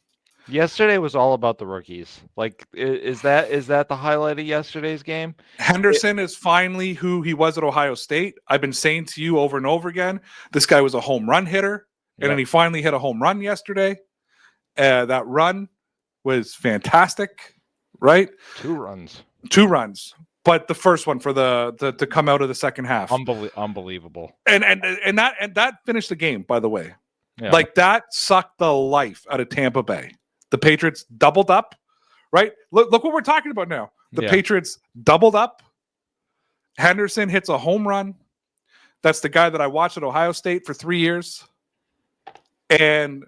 Yesterday was all about the rookies. Like, is that the highlight of yesterday's game? Henderson is finally who he was at Ohio State. I've been saying to you over and over again, this guy was a home run hitter, and then he finally hit a home run yesterday. That run was fantastic, right? 2 runs. 2 runs, but the first one for the to come out of the second half, Unbelievable. And that finished the game, by the way. Yeah. Like that sucked the life out of Tampa Bay. The Patriots doubled up, right? Look what we're talking about now. The Patriots doubled up. Henderson hits a home run. That's the guy that I watched at Ohio State for 3 years, and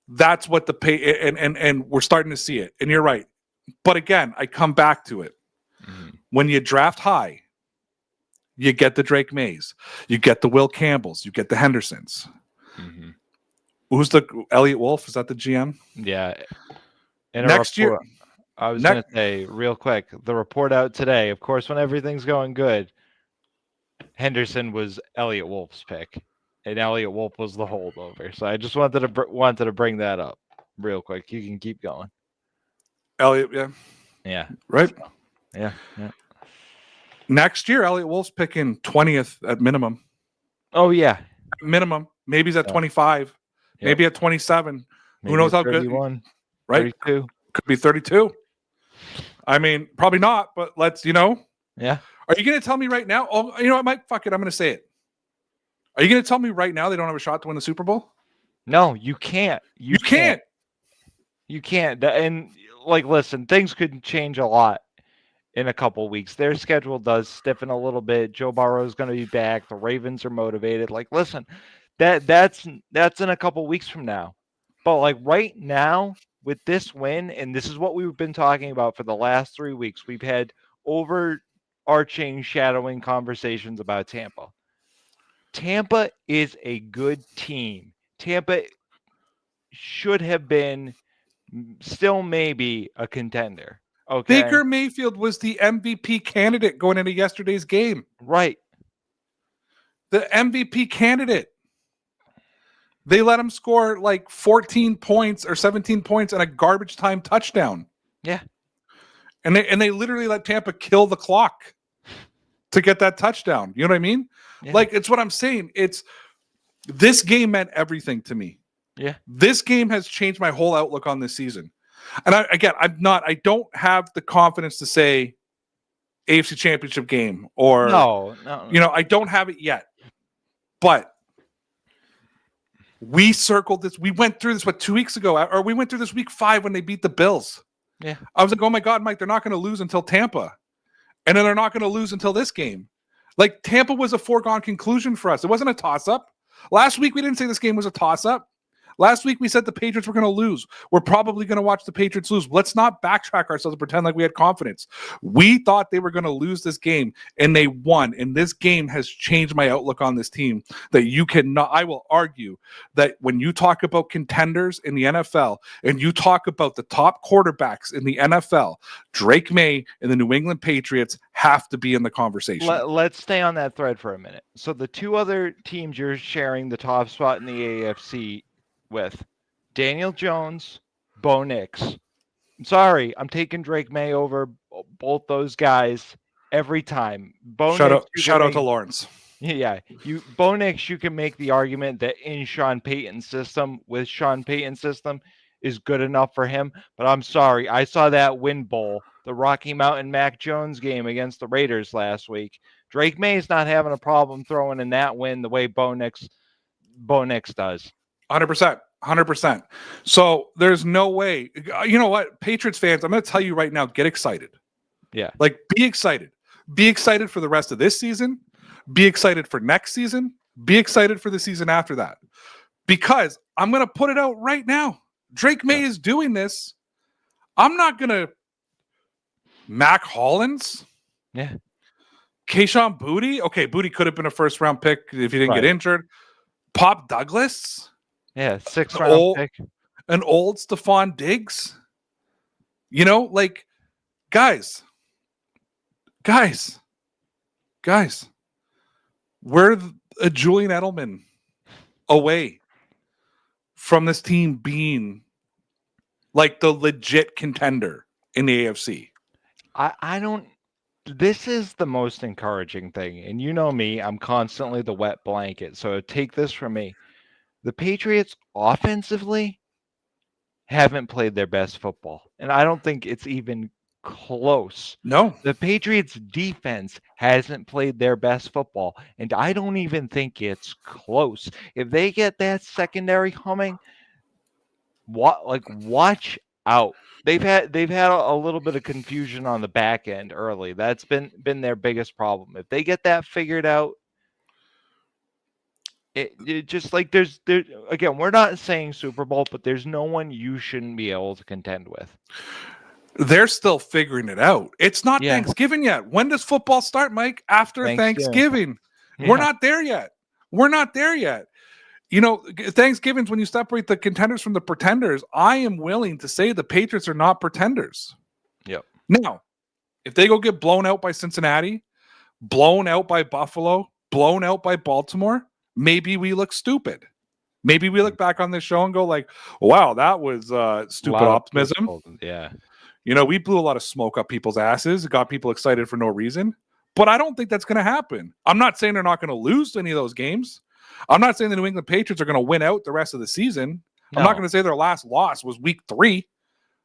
that's what and we're starting to see it. And you're right, but again, I come back to it. Mm-hmm. When you draft high, you get the Drake Mays, you get the Will Campbells, you get the Hendersons. Mm-hmm. Who's the Elliot Wolf? Is that the GM? Yeah. Next year, I was going to say real quick, the report out today, of course, when everything's going good, Henderson was Elliot Wolf's pick, and Elliot Wolf was the holdover. So I just wanted to bring that up real quick. You can keep going. Elliot, yeah. Yeah. Right? Yeah. Next year, Elliot Wolf's picking 20th at minimum. Oh, yeah. Minimum. Maybe he's at 25. Yep. Maybe at 27. Maybe who knows how 31, good? Right? 32. Could be 32. I mean, probably not, but let's, Yeah. Are you going to tell me right now? Oh, you know what, Mike? Fuck it. I'm going to say it. Are you going to tell me right now they don't have a shot to win the Super Bowl? No, you can't. You can't. You can't. And, listen, things could change a lot in a couple weeks. Their schedule does stiffen a little bit. Joe Burrow is going to be back. The Ravens are motivated. Listen, that's in a couple weeks from now. But right now with this win, and this is what we've been talking about for the last 3 weeks, we've had overarching, shadowing conversations about Tampa. Tampa is a good team. Tampa should have been still maybe a contender. Okay. Baker Mayfield was the MVP candidate going into yesterday's game. Right. The MVP candidate. They let him score 14 points or 17 points and a garbage time touchdown. Yeah. And they literally let Tampa kill the clock to get that touchdown. You know what I mean? Yeah. It's what I'm saying. This game meant everything to me. Yeah. This game has changed my whole outlook on this season. And I don't have the confidence to say AFC Championship game or no. I don't have it yet. But we circled this. We went through this 2 weeks ago, or we went through this week 5 when they beat the Bills. Yeah. I was like, oh my God, Mike, they're not going to lose until Tampa. And then they're not going to lose until this game. Tampa was a foregone conclusion for us. It wasn't a toss-up. Last week, we didn't say this game was a toss-up. Last week, we said the Patriots were going to lose. We're probably going to watch the Patriots lose. Let's not backtrack ourselves and pretend like we had confidence. We thought they were going to lose this game, and they won. And this game has changed my outlook on this team. That you cannot, I will argue that when you talk about contenders in the NFL, and you talk about the top quarterbacks in the NFL, Drake May and the New England Patriots have to be in the conversation. Let's stay on that thread for a minute. So the two other teams you're sharing the top spot in the AFC with, Daniel Jones, Bo Nix. I'm sorry, I'm taking Drake May over both those guys every time. Bo Shout Nix, out, you shout can out to make- Lawrence. Yeah, Bo Nix, you can make the argument that in Sean Payton's system, with Sean Payton's system, is good enough for him. But I'm sorry, I saw that win bowl, the Rocky Mountain Mac Jones game against the Raiders last week. Drake May's not having a problem throwing in that win the way Bo Nix does. 100%. 100%. So there's no way. You know what? Patriots fans, I'm going to tell you right now, get excited. Yeah. Like, be excited. Be excited for the rest of this season. Be excited for next season. Be excited for the season after that. Because I'm going to put it out right now. Drake May is doing this. I'm not going to Mac Hollins. Yeah. Kayshon Boutte. Okay, Boutte could have been a first-round pick if he didn't get injured. Pop Douglas. Yeah, 6th-round pick. An old Stephon Diggs. You know, like, guys. We're a Julian Edelman away from this team being like the legit contender in the AFC. I don't. This is the most encouraging thing. And you know me, I'm constantly the wet blanket. So take this from me. The Patriots offensively haven't played their best football. And I don't think it's even close. No. The Patriots defense hasn't played their best football. And I don't even think it's close. If they get that secondary humming, watch out. They've had a little bit of confusion on the back end early. That's been their biggest problem. If they get that figured out, it just like there's again, we're not saying Super Bowl, but there's no one you shouldn't be able to contend with. They're still figuring it out. It's not Thanksgiving yet. When does football start, Mike? After Thanksgiving. Yeah. We're not there yet. You know, Thanksgiving's when you separate the contenders from the pretenders. I am willing to say the Patriots are not pretenders. Yep. Now, if they go get blown out by Cincinnati, blown out by Buffalo, blown out by Baltimore, maybe we look stupid. Maybe we look back on this show and go like, wow, that was stupid optimism. Yeah. You know, we blew a lot of smoke up people's asses, got people excited for no reason. But I don't think that's going to happen. I'm not saying they're not going to lose any of those games. I'm not saying the New England Patriots are going to win out the rest of the season. No. I'm not going to say their last loss was week 3.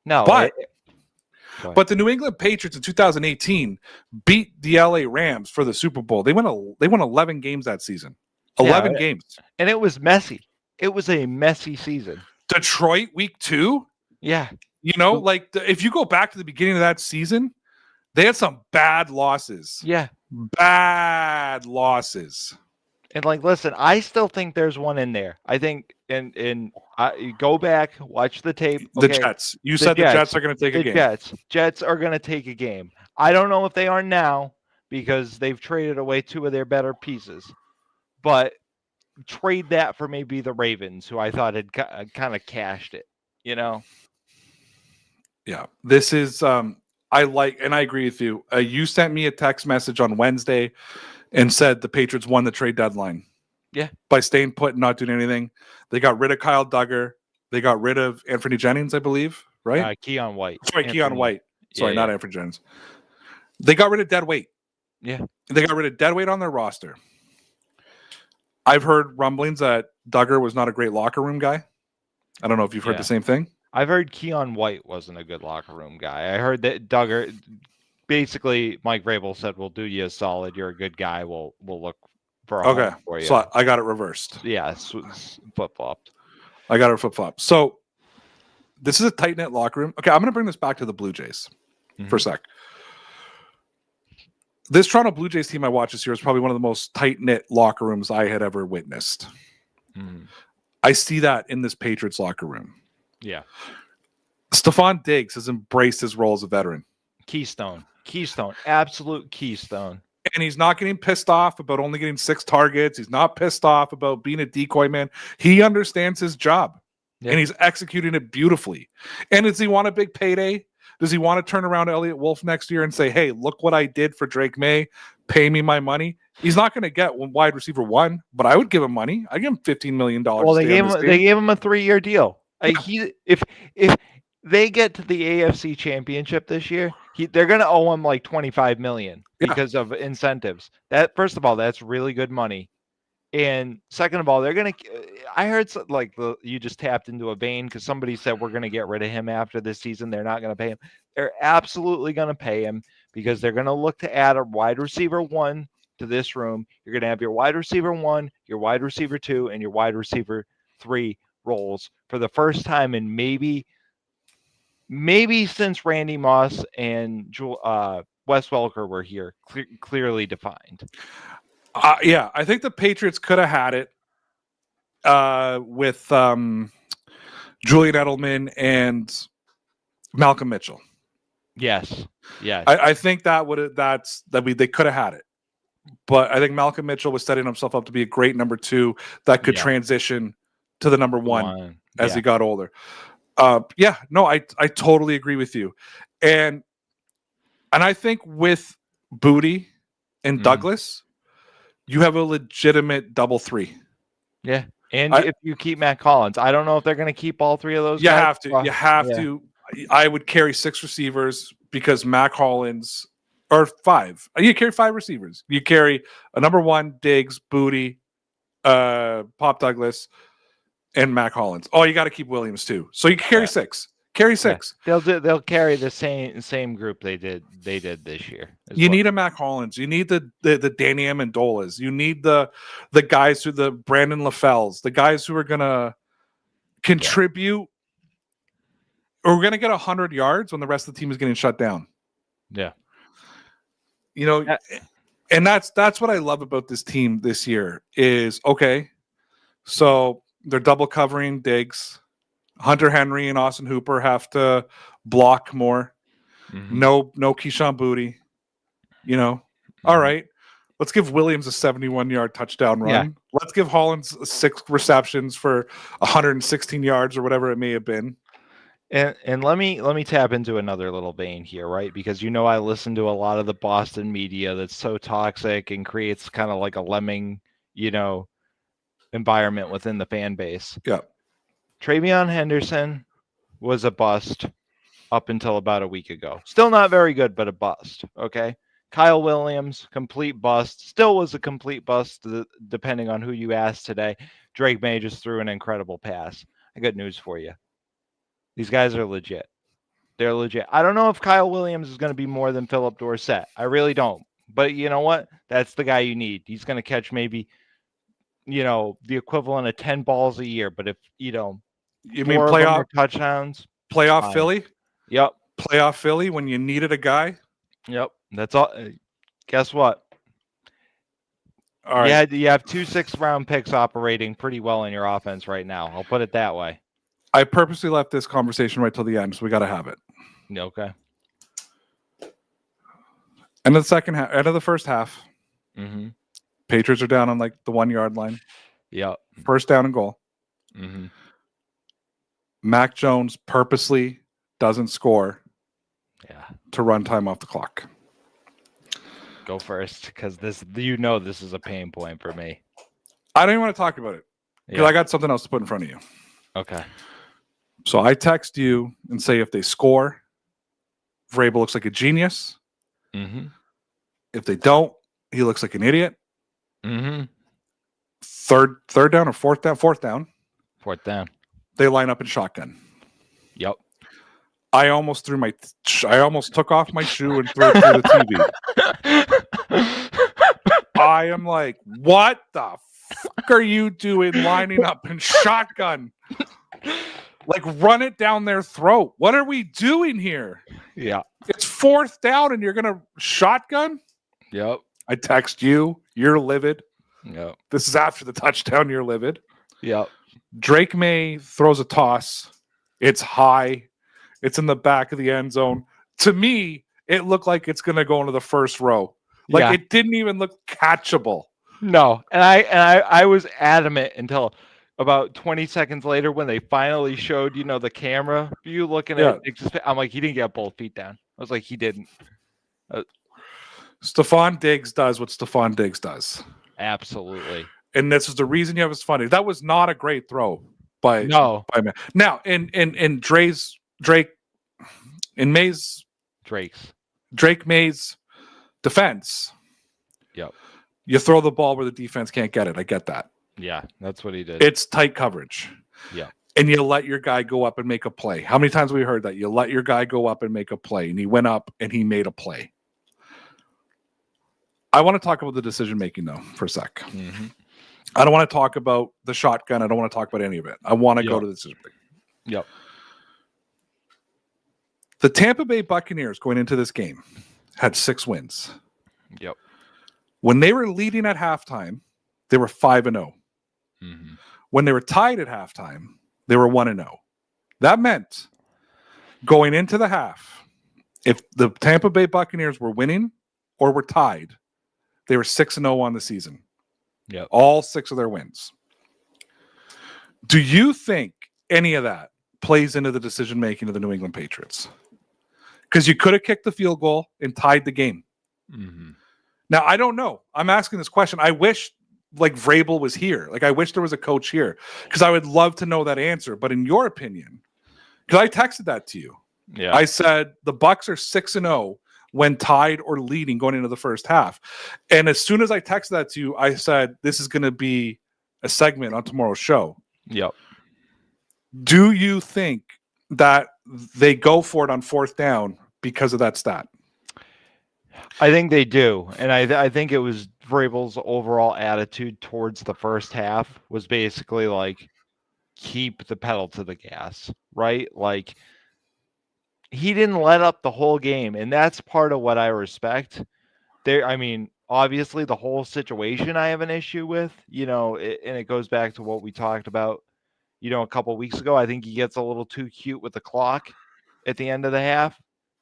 No. But the New England Patriots in 2018 beat the LA Rams for the Super Bowl. They won 11 games that season. 11 games. And it was messy. It was a messy season. Detroit week 2? Yeah. You know, like if you go back to the beginning of that season, they had some bad losses. Yeah. Bad losses. And like, listen, I still think there's one in there. I think, and you go back, watch the tape. The Jets. You said the Jets are going to take a game. Jets are going to take a game. I don't know if they are now because they've traded away 2 of their better pieces. But trade that for maybe the Ravens, who I thought had kind of cashed it, you know? Yeah. This is, I like, and I agree with you. You sent me a text message on Wednesday and said the Patriots won the trade deadline. Yeah. By staying put and not doing anything. They got rid of Kyle Duggar. They got rid of Anthony Jennings, I believe, right? Keon White. Sorry, Keon White. Sorry, not Anthony Jennings. They got rid of dead weight. Yeah. They got rid of dead weight on their roster. I've heard rumblings that Duggar was not a great locker room guy. I don't know if you've heard the same thing. I've heard Keon White wasn't a good locker room guy. I heard that Duggar, basically, Mike Vrabel said, "We'll do you a solid. You're a good guy. We'll look for a home for you." So I got it reversed. Yeah, flip-flopped. I got it flip-flopped. So this is a tight-knit locker room. Okay, I'm going to bring this back to the Blue Jays for a sec. This Toronto Blue Jays team I watched this year is probably one of the most tight-knit locker rooms I had ever witnessed. I see that in this Patriots locker room. Yeah. Stephon Diggs has embraced his role as a veteran. Keystone, absolute keystone. And he's not getting pissed off about only getting 6 targets. He's not pissed off about being a decoy man. He understands his job, and he's executing it beautifully. And does he want a big payday? Does he want to turn around to Elliott Wolf next year and say, hey, look what I did for Drake May. Pay me my money. He's not going to get wide receiver 1, but I would give him money. I give him $15 million. Well, they gave him a 3-year deal. Like if they get to the AFC Championship this year, they're going to owe him like $25 million because of incentives. That, first of all, that's really good money. And second of all, they're going to, I heard you just tapped into a vein because somebody said we're going to get rid of him after this season. They're not going to pay him. They're absolutely going to pay him because they're going to look to add a wide receiver 1 to this room. You're going to have your wide receiver 1, your wide receiver 2, and your wide receiver 3 roles for the first time in maybe since Randy Moss and Wes Welker were here, clearly defined. Yeah, I think the Patriots could have had it with Julian Edelman and Malcolm Mitchell. Yes. I think they could have had it, but I think Malcolm Mitchell was setting himself up to be a great number 2 that could transition to the number 1 as he got older. I totally agree with you, and I think with Booty and Douglas, you have a legitimate double 3. Yeah. And if you keep Matt Collins, I don't know if they're going to keep all 3 of those guys. You have to. I would carry 6 receivers because Matt Collins, or 5. You carry 5 receivers. You carry a number 1, Diggs, Booty, Pop Douglas, and Matt Collins. Oh, you got to keep Williams too. So you carry 6. Carry 6. Yeah. They'll carry the same group they did this year. You need a Matt Collins. You need the Danny Amendolas. You need the guys who the Brandon LaFells, the guys who are gonna contribute or we're gonna get 100 yards when the rest of the team is getting shut down. Yeah. And that's what I love about this team this year is okay. So they're double covering Diggs. Hunter Henry and Austin Hooper have to block more. Mm-hmm. No Keyshawn Booty. All right. Let's give Williams a 71-yard touchdown run. Yeah. Let's give Hollins 6 receptions for 116 yards or whatever it may have been. And let me tap into another little vein here, right? Because I listen to a lot of the Boston media that's so toxic and creates kind of like a lemming, environment within the fan base. Yeah. Travion Henderson was a bust up until about a week ago. Still not very good, but a bust. Okay. Kyle Williams, complete bust. Still was a complete bust, depending on who you ask today. Drake May just threw an incredible pass. I got news for you. These guys are legit. They're legit. I don't know if Kyle Williams is going to be more than Philip Dorsett. I really don't. But you know what? That's the guy you need. He's going to catch maybe, the equivalent of 10 balls a year. But if, you mean playoff touchdowns? Playoff Philly? Yep. Playoff Philly when you needed a guy? Yep. That's all. Guess what? All right. Yeah, you have 2 6th-round picks operating pretty well in your offense right now. I'll put it that way. I purposely left this conversation right till the end, so we got to have it. Okay. End of the first half. Mm-hmm. Patriots are down on like the 1-yard line. Yep. First down and goal. Mm-hmm. Mac Jones purposely doesn't score to run time off the clock. Go first, because this is a pain point for me. I don't even want to talk about it because I got something else to put in front of you. Okay. So I text you and say if they score, Vrabel looks like a genius. Mm-hmm. If they don't, he looks like an idiot. Mm-hmm. Third down or fourth down? Fourth down. They line up in shotgun. Yep. I almost took off my shoe and threw it through the TV. I am like, what the fuck are you doing lining up in shotgun? Like, run it down their throat. What are we doing here? Yeah. It's fourth down and you're going to shotgun? Yep. I text you. You're livid. Yep. This is after the touchdown. You're livid. Yep. Drake May throws a toss. It's high. It's in the back of the end zone. To me, it looked like it's going to go into the first row. Like, it didn't even look catchable. No. And I was adamant until about 20 seconds later when they finally showed, the camera view looking at it. I'm like, he didn't get both feet down. I was like, he didn't. Stephon Diggs does what Stephon Diggs does. Absolutely. And this is the reason you have his funny. That was not a great throw by man. Now, in Dre's Drake in Drake May's defense. Yep. You throw the ball where the defense can't get it. I get that. Yeah, that's what he did. It's tight coverage. Yeah. And you let your guy go up and make a play. How many times have we heard that? You let your guy go up and make a play. And he went up and he made a play. I want to talk about the decision making, though, for a sec. Mm-hmm. I don't want to talk about the shotgun. I don't want to talk about any of it. I want to go to the decision making. Yep. The Tampa Bay Buccaneers going into this game had 6 wins. Yep. When they were leading at halftime, they were 5-0. Mm-hmm. When they were tied at halftime, they were 1-0. That meant going into the half, if the Tampa Bay Buccaneers were winning or were tied, they were 6-0 on the season. Yep. All 6 of their wins. Do you think any of that plays into the decision making of the New England Patriots? Because you could have kicked the field goal and tied the game. Mm-hmm. Now, I don't know. I'm asking this question. I wish like Vrabel was here. Like I wish there was a coach here because I would love to know that answer. But in your opinion, because I texted that to you. Yeah. I said the Bucs are 6-0 when tied or leading going into the first half. And as soon as I texted that to you, I said, this is going to be a segment on tomorrow's show. Yep. Do you think that they go for it on 4th down because of that stat? I think they do. And I think it was Vrabel's overall attitude towards the first half was basically like, keep the pedal to the gas, right? Like, he didn't let up the whole game, and that's part of what I respect. I mean, obviously, the whole situation I have an issue with, and it goes back to what we talked about, a couple of weeks ago. I think he gets a little too cute with the clock at the end of the half.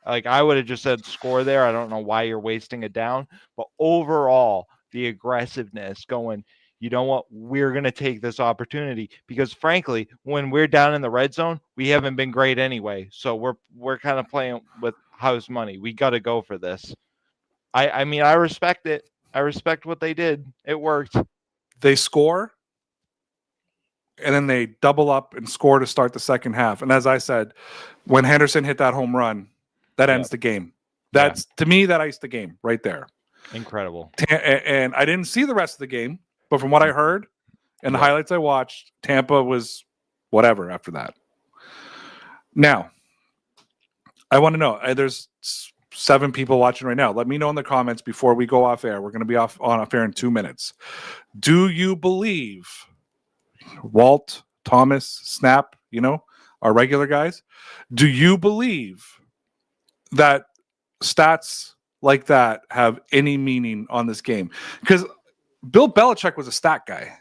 Like, I would have just said score there. I don't know why you're wasting it down. But overall, the aggressiveness going, you know what? We're going to take this opportunity because, frankly, when we're down in the red zone, we haven't been great anyway. So we're kind of playing with house money. We got to go for this. I mean, I respect it. I respect what they did. It worked. They score, and then they double up and score to start the second half. And as I said, when Henderson hit that home run, that ends the game. That's to me, that iced the game right there. Incredible. And I didn't see the rest of the game. But from what I heard and the highlights I watched, Tampa was whatever after that. Now, I want to know, there's 7 people watching right now. Let me know in the comments before we go off air. We're going to be off air in 2 minutes. Do you believe Walt, Thomas, Snap, our regular guys? Do you believe that stats like that have any meaning on this game? Because Bill Belichick was a stat guy.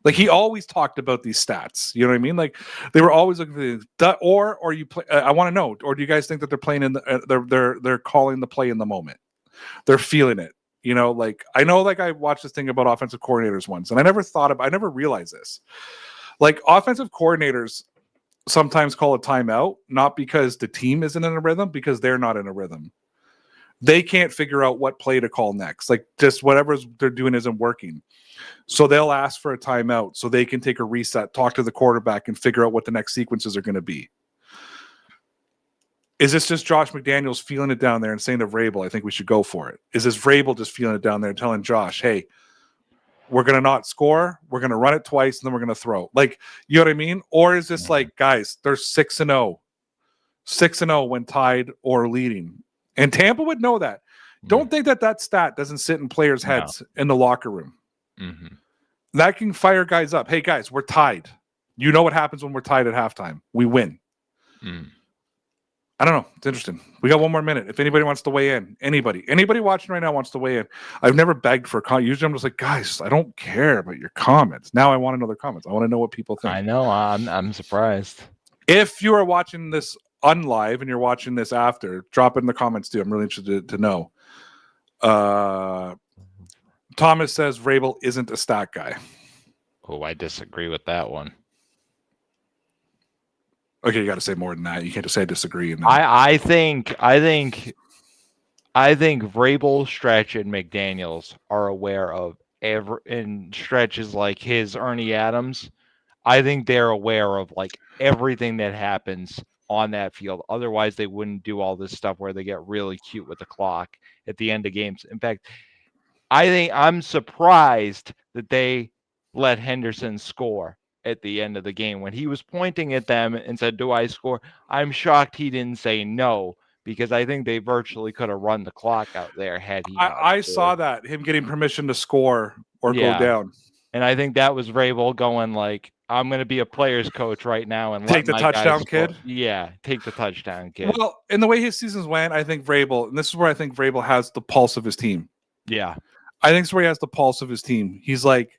Like he always talked about these stats. You know what I mean? Like they were always looking for the, or you play. I want to know. Or do you guys think that they're playing in the they're calling the play in the moment? They're feeling it. Like I know. Like I watched this thing about offensive coordinators once, and I never realized this. Like offensive coordinators sometimes call a timeout not because the team isn't in a rhythm, because they're not in a rhythm. They can't figure out what play to call next. Like just whatever they're doing isn't working. So they'll ask for a timeout so they can take a reset, talk to the quarterback, and figure out what the next sequences are going to be. Is this just Josh McDaniels feeling it down there and saying to Vrabel, I think we should go for it? Is this Vrabel just feeling it down there and telling Josh, hey, we're going to not score, we're going to run it twice, and then we're going to throw? Like, you know what I mean? Or is this like, guys, they're 6-0. 6-0 when tied or leading. And Tampa would know that. Don't think that stat doesn't sit in players' heads in the locker room. Mm-hmm. That can fire guys up. Hey, guys, we're tied. You know what happens when we're tied at halftime. We win. Mm. I don't know. It's interesting. We got 1 more minute. If anybody wants to weigh in, anybody watching right now wants to weigh in. I've never begged for comments. Usually I'm just like, guys, I don't care about your comments. Now I want to know their comments. I want to know what people think. I know. I'm surprised. If you are watching this unlive and you're watching this after, drop it in the comments too. I'm really interested to know. Thomas says Vrabel isn't a stat guy. Oh, I disagree with that one. Okay, you got to say more than that. You can't just say I disagree. And then... I think Vrabel, Stretch, and McDaniels are aware of in stretches like his Ernie Adams. I think they're aware of like everything that happens on that field. Otherwise, they wouldn't do all this stuff where they get really cute with the clock at the end of games. In fact, I think I'm surprised that they let Henderson score at the end of the game. When he was pointing at them and said, "Do I score?" I'm shocked he didn't say no, because I think they virtually could have run the clock out there had he not I scored. saw that, him getting permission to score or Yeah. go down. And I think that was Vrabel going like, "I'm going to be a player's coach right now and Take let the my guys touchdown, score." kid? Yeah, take the touchdown, kid. Well, in the way his seasons went, I think Vrabel, and this is where I think Vrabel has the pulse of his team. Yeah. I think it's where he has the pulse of his team. He's like,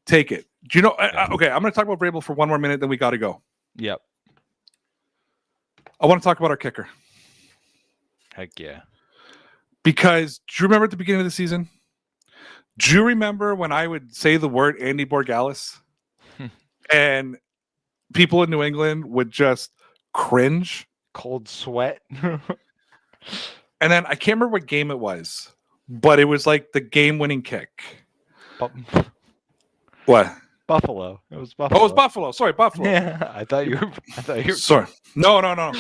take it. Do you know? Okay, I'm going to talk about Vrabel for one more minute, then we got to go. Yep. I want to talk about our kicker. Heck yeah. Because do you remember at the beginning of the season? Do you remember when I would say the word Andy Borgalis and people in New England would just cringe? Cold sweat. And then I can't remember what game it was, but it was like the game-winning kick. What? Buffalo. It was Buffalo. Oh, it was Buffalo. Sorry, Buffalo. Yeah, I thought you were. Sorry. No.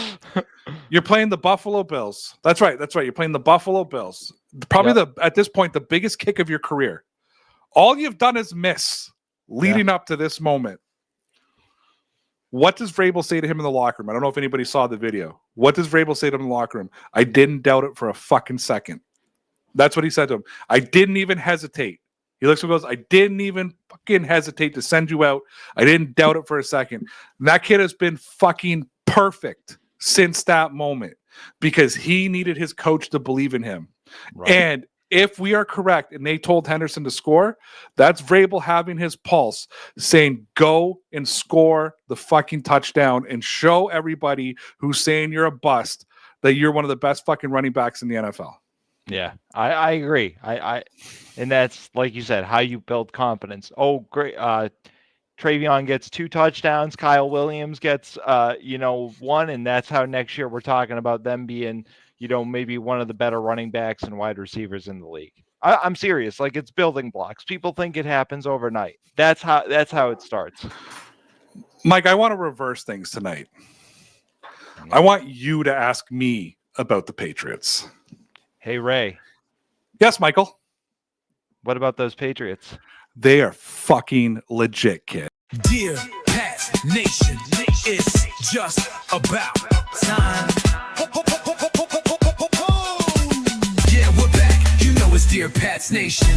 You're playing the Buffalo Bills. That's right. You're playing the Buffalo Bills. Probably at this point, the biggest kick of your career. All you've done is miss leading up to this moment. What does Vrabel say to him in the locker room? I don't know if anybody saw the video. What does Vrabel say to him in the locker room? I didn't doubt it for a fucking second. That's what he said to him. I didn't even hesitate. He looks and goes, I didn't even fucking hesitate to send you out. I didn't doubt it for a second. And that kid has been fucking perfect since that moment because he needed his coach to believe in him. Right. And if we are correct and they told Henderson to score, that's Vrabel having his pulse saying, go and score the fucking touchdown and show everybody who's saying you're a bust that you're one of the best fucking running backs in the NFL. Yeah, I agree. And that's, like you said, how you build confidence. Oh, great. Travion gets 2 touchdowns. Kyle Williams gets, 1. And that's how next year we're talking about them being, maybe one of the better running backs and wide receivers in the league. I'm serious. Like, it's building blocks. People think it happens overnight. That's how it starts. Mike, I want to reverse things tonight. I want you to ask me about the Patriots. Hey, Ray. Yes, Michael. What about those Patriots? They are fucking legit, kid. Dear Pats Nation, it's just about time. Yeah, we're back. You know it's Dear Pats Nation.